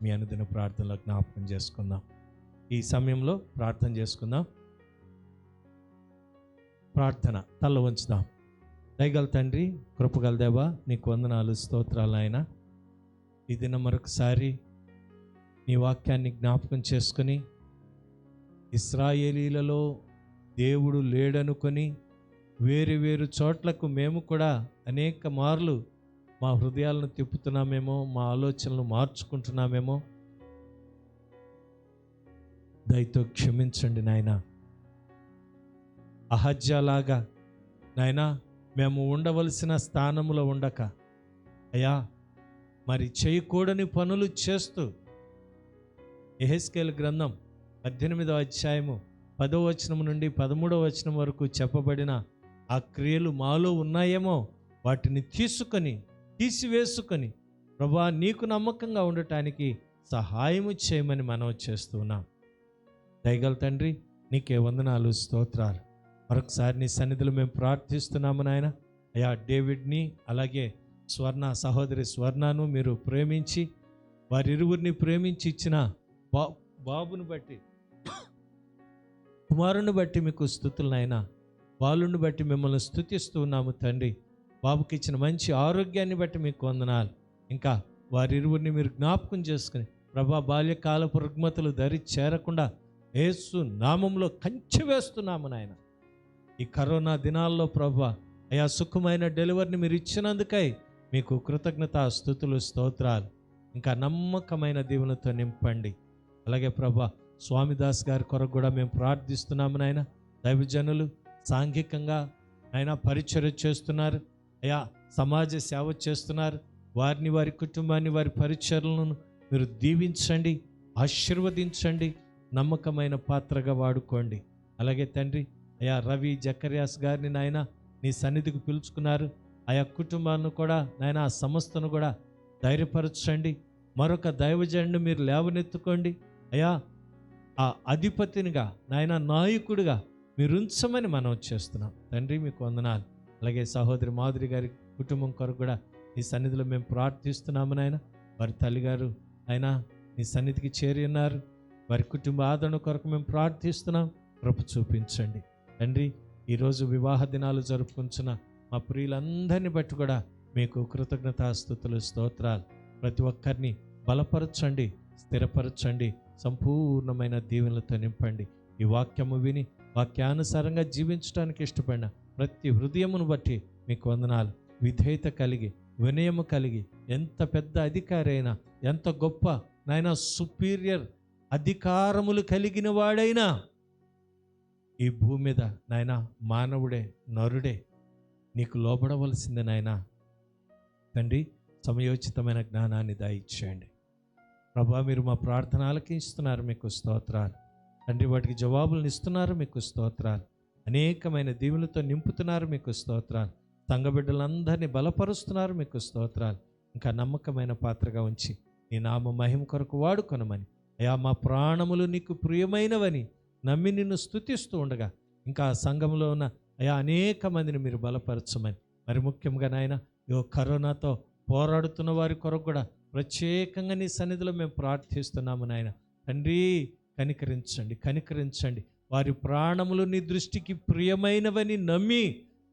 మీ అనుదిన ప్రార్థనలో జ్ఞాపకం చేసుకుందాం. ఈ సమయంలో ప్రార్థన చేసుకుందాం. ప్రార్థన తల్ల వంచుదాం. దయగల తండ్రి, కృపగల దేవా, నీకు వందనాలు, స్తోత్రాలు ఆయన. ఈ దినం మరొకసారి నీ వాక్యాన్ని జ్ఞాపకం చేసుకుని ఇశ్రాయేలీలలో దేవుడు లేడనుకొని వేరు వేరు చోట్లకు మేము కూడా అనేక మార్లు మా హృదయాలను తిప్పుతున్నామేమో, మా ఆలోచనలు మార్చుకుంటున్నామేమో. దయతో క్షమించండి నాయన. అహజ్యాలాగా నాయన మేము ఉండవలసిన స్థానంలో ఉండక అయ్యా మరి చేయకూడని పనులు చేస్తూ యెహెజ్కేలు గ్రంథం 18వ అధ్యాయము 10వ వచనం నుండి 13వ వచనం వరకు చెప్పబడిన ఆ క్రియలు మాలో ఉన్నాయేమో వాటిని తీసివేసుకొని ప్రభువా నీకు నమ్మకంగా ఉండటానికి సహాయము చేయమని మనం చేస్తున్నాం. దయగల తండ్రి, నీకే వందనాలు, స్తోత్రాలు. మరొకసారి నీ సన్నిధిలో మేము ప్రార్థిస్తున్నాము నాయన. అయ్యా డేవిడ్ని అలాగే సహోదరి స్వర్ణను మీరు ప్రేమించి వారిరువురిని ప్రేమించి ఇచ్చిన బాబుని బట్టి, కుమారుని బట్టి మీకు స్తుతులు నాయన. బాలుని బట్టి మిమ్మల్ని స్తుతిస్తూ ఉన్నాము తండ్రి. బాబుకి ఇచ్చిన మంచి ఆరోగ్యాన్ని బట్టి మీకు వందనాలు. ఇంకా వారిరువురిని మీరు జ్ఞాపకం చేసుకుని ప్రభా బాల్యకాలపు రుగ్మతలు దరి చేరకుండా యేసు నామంలో కంచె వేస్తున్నాము నాయన. ఈ కరోనా దినాల్లో ప్రభా అయా సుఖమైన డెలివరీని మీరు ఇచ్చినందుకై మీకు కృతజ్ఞత, స్తుతులు, స్తోత్రాలు. ఇంకా నమ్మకమైన దీవెనతో నింపండి. అలాగే ప్రభా స్వామిదాస్ గారి కొరకు కూడా మేము ప్రార్థిస్తున్నాము నాయన. దైవజనులు సాంఘికంగా ఆయన పరిచర్య చేస్తున్నారు అయా, సమాజ సేవ చేస్తున్నారు. వారిని, వారి కుటుంబాన్ని, వారి పరిచర్యలను మీరు దీవించండి, ఆశీర్వదించండి, నమ్మకమైన పాత్రగా వాడుకోండి. అలాగే తండ్రి అయా రవి జకర్యాస్ గారిని నాయన నీ సన్నిధికి పిలుచుకున్నారు. ఆయా కుటుంబాలను కూడా నాయన, ఆ సంస్థను కూడా ధైర్యపరచండి. మరొక దైవజనుడిని మీరు లేవనెత్తుకోండి అయా. ఆ అధిపతినిగా నాయన, నాయకుడిగా మీరు ఉంచమని మనం చేస్తున్నాం తండ్రి. మీకు వందనాలు. అలాగే సహోదరి మాధురి గారి కుటుంబం కొరకు కూడా నీ సన్నిధిలో మేము ప్రార్థిస్తున్నాము నాయన. వారి తల్లిగారు ఆయన నీ సన్నిధికి చేరి ఉన్నారు. వారి కుటుంబ ఆదరణ కొరకు మేము ప్రార్థిస్తున్నాం. కృప చూపించండి తండ్రి. ఈరోజు వివాహ దినాలు జరుపుకుంటున్న మా ప్రియులందరినీ బట్టి కూడా మీకు కృతజ్ఞతాస్తుతులు, స్తోత్రాలు. ప్రతి ఒక్కరిని బలపరచండి, స్థిరపరచండి, సంపూర్ణమైన దీవెనలతో నింపండి. ఈ వాక్యము విని వాక్యానుసారంగా జీవించడానికి ఇష్టపడిన ప్రతి హృదయమును బట్టి మీకు వందనాలు. విధేయత కలిగి, వినయము కలిగి, ఎంత పెద్ద అధికారి అయినా, ఎంత గొప్ప నాయన సుపీరియర్ అధికారములు కలిగిన వాడైనా ఈ భూమి మీద నాయన మానవుడే, నరుడే నీకు లోబడవలసిందే నాయన. తండ్రి, సమయోచితమైన జ్ఞానాన్ని దయచేయండి ప్రభా. మీరు మా ప్రార్థనలకి ఇస్తున్నారు, మీకు స్తోత్రాలు తండ్రి. వాటికి జవాబులను ఇస్తున్నారు, మీకు స్తోత్రాలు. అనేకమైన దీవులతో నింపుతున్నారు, మీకు స్తోత్రాలు. సంఘ బిడ్డలందరినీ బలపరుస్తున్నారు, మీకు స్తోత్రాలు. ఇంకా నమ్మకమైన పాత్రగా ఉంచి నీ నామ మహిమ కొరకు వాడుకొనమని, అయా మా ప్రాణములు నీకు ప్రియమైనవని నమ్మి నిన్ను స్తుతిస్తూ ఉండగా ఇంకా సంఘంలో ఉన్న అయా అనేక మందిని మీరు బలపరచమని, మరి ముఖ్యంగా నాయన కరోనాతో పోరాడుతున్న వారి కొరకు కూడా ప్రత్యేకంగా నీ సన్నిధిలో మేము ప్రార్థిస్తున్నాము నాయన. తండ్రి, కనికరించండి, కనికరించండి. వారి ప్రాణములు నీ దృష్టికి ప్రియమైనవని నమ్మి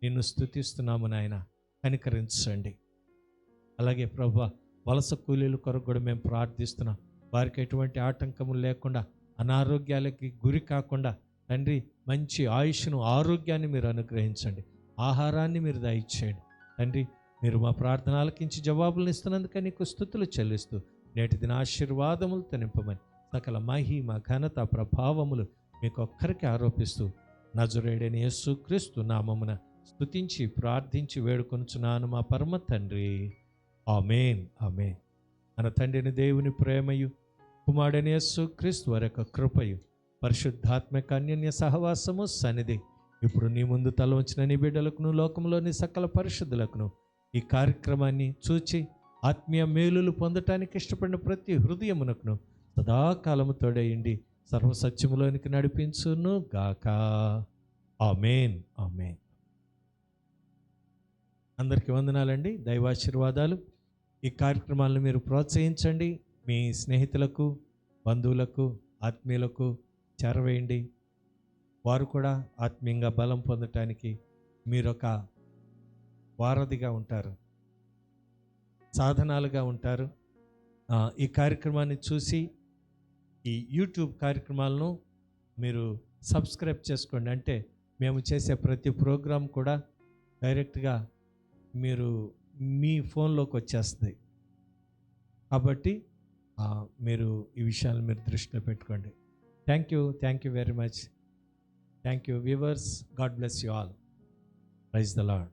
నిన్ను స్తుతిస్తున్నాము నాయన. కనికరించండి. అలాగే ప్రభా, వలస కూలీల కొరకు కూడా మేము ప్రార్థిస్తున్నాం. వారికి ఎటువంటి ఆటంకములు లేకుండా, అనారోగ్యాలకి గురి కాకుండా తండ్రి మంచి ఆయుష్ను, ఆరోగ్యాన్ని మీరు అనుగ్రహించండి. ఆహారాన్ని మీరు దయచేయండి తండ్రి. మీరు మా ప్రార్థన ఆలకించి జవాబులను ఇస్తున్నందుకే నీకు స్తుతులు చెల్లిస్తూ నేటి దిన ఆశీర్వాదములతో నింపమని సకల మహిమ, ఘనత, ప్రభావములు మీకు ఒక్కరికి ఆరోపిస్తూ నజరేయుడైన యేసుక్రీస్తు నామమున స్తుతించి ప్రార్థించి వేడుకొనుచున్నాను మా పరమ తండ్రి. ఆమేన్, ఆమేన్. మన తండ్రిని దేవుని ప్రేమయు, కుమారుడైన యేసుక్రీస్తు వారి యొక్క కృపయు, పరిశుద్ధాత్మక అన్యోన్య సహవాసము సన్నిధి ఇప్పుడు నీ ముందు తల ఉంచిన నీ బిడ్డలకును, లోకంలోని సకల పరిశుద్ధులకును, ఈ కార్యక్రమాన్ని చూచి ఆత్మీయ మేలులు పొందటానికి ఇష్టపడిన ప్రతి హృదయమునకును సదాకాలము తోడేయండి, సర్వసత్యములోనికి నడిపించును గాక. ఆమేన్, ఆమేన్. అందరికీ వందనాలండి, దైవాశీర్వాదాలు. ఈ కార్యక్రమాలను మీరు ప్రోత్సహించండి. మీ స్నేహితులకు, బంధువులకు, ఆత్మీయులకు చేరవేయండి. వారు కూడా ఆత్మీయంగా బలం పొందటానికి మీరొక వారధిగా ఉంటారు, సాధనాలుగా ఉంటారు. ఈ కార్యక్రమాన్ని చూసి ఈ యూట్యూబ్ కార్యక్రమాలను మీరు సబ్స్క్రైబ్ చేసుకోండి. అంటే మేము చేసే ప్రతి ప్రోగ్రాం కూడా డైరెక్ట్గా మీరు మీ ఫోన్లోకి వచ్చేస్తుంది. కాబట్టి మీరు ఈ విషయాలు మీరు దృష్టిలో పెట్టుకోండి. Thank you very much. Thank you viewers. God bless you all. Praise the lord.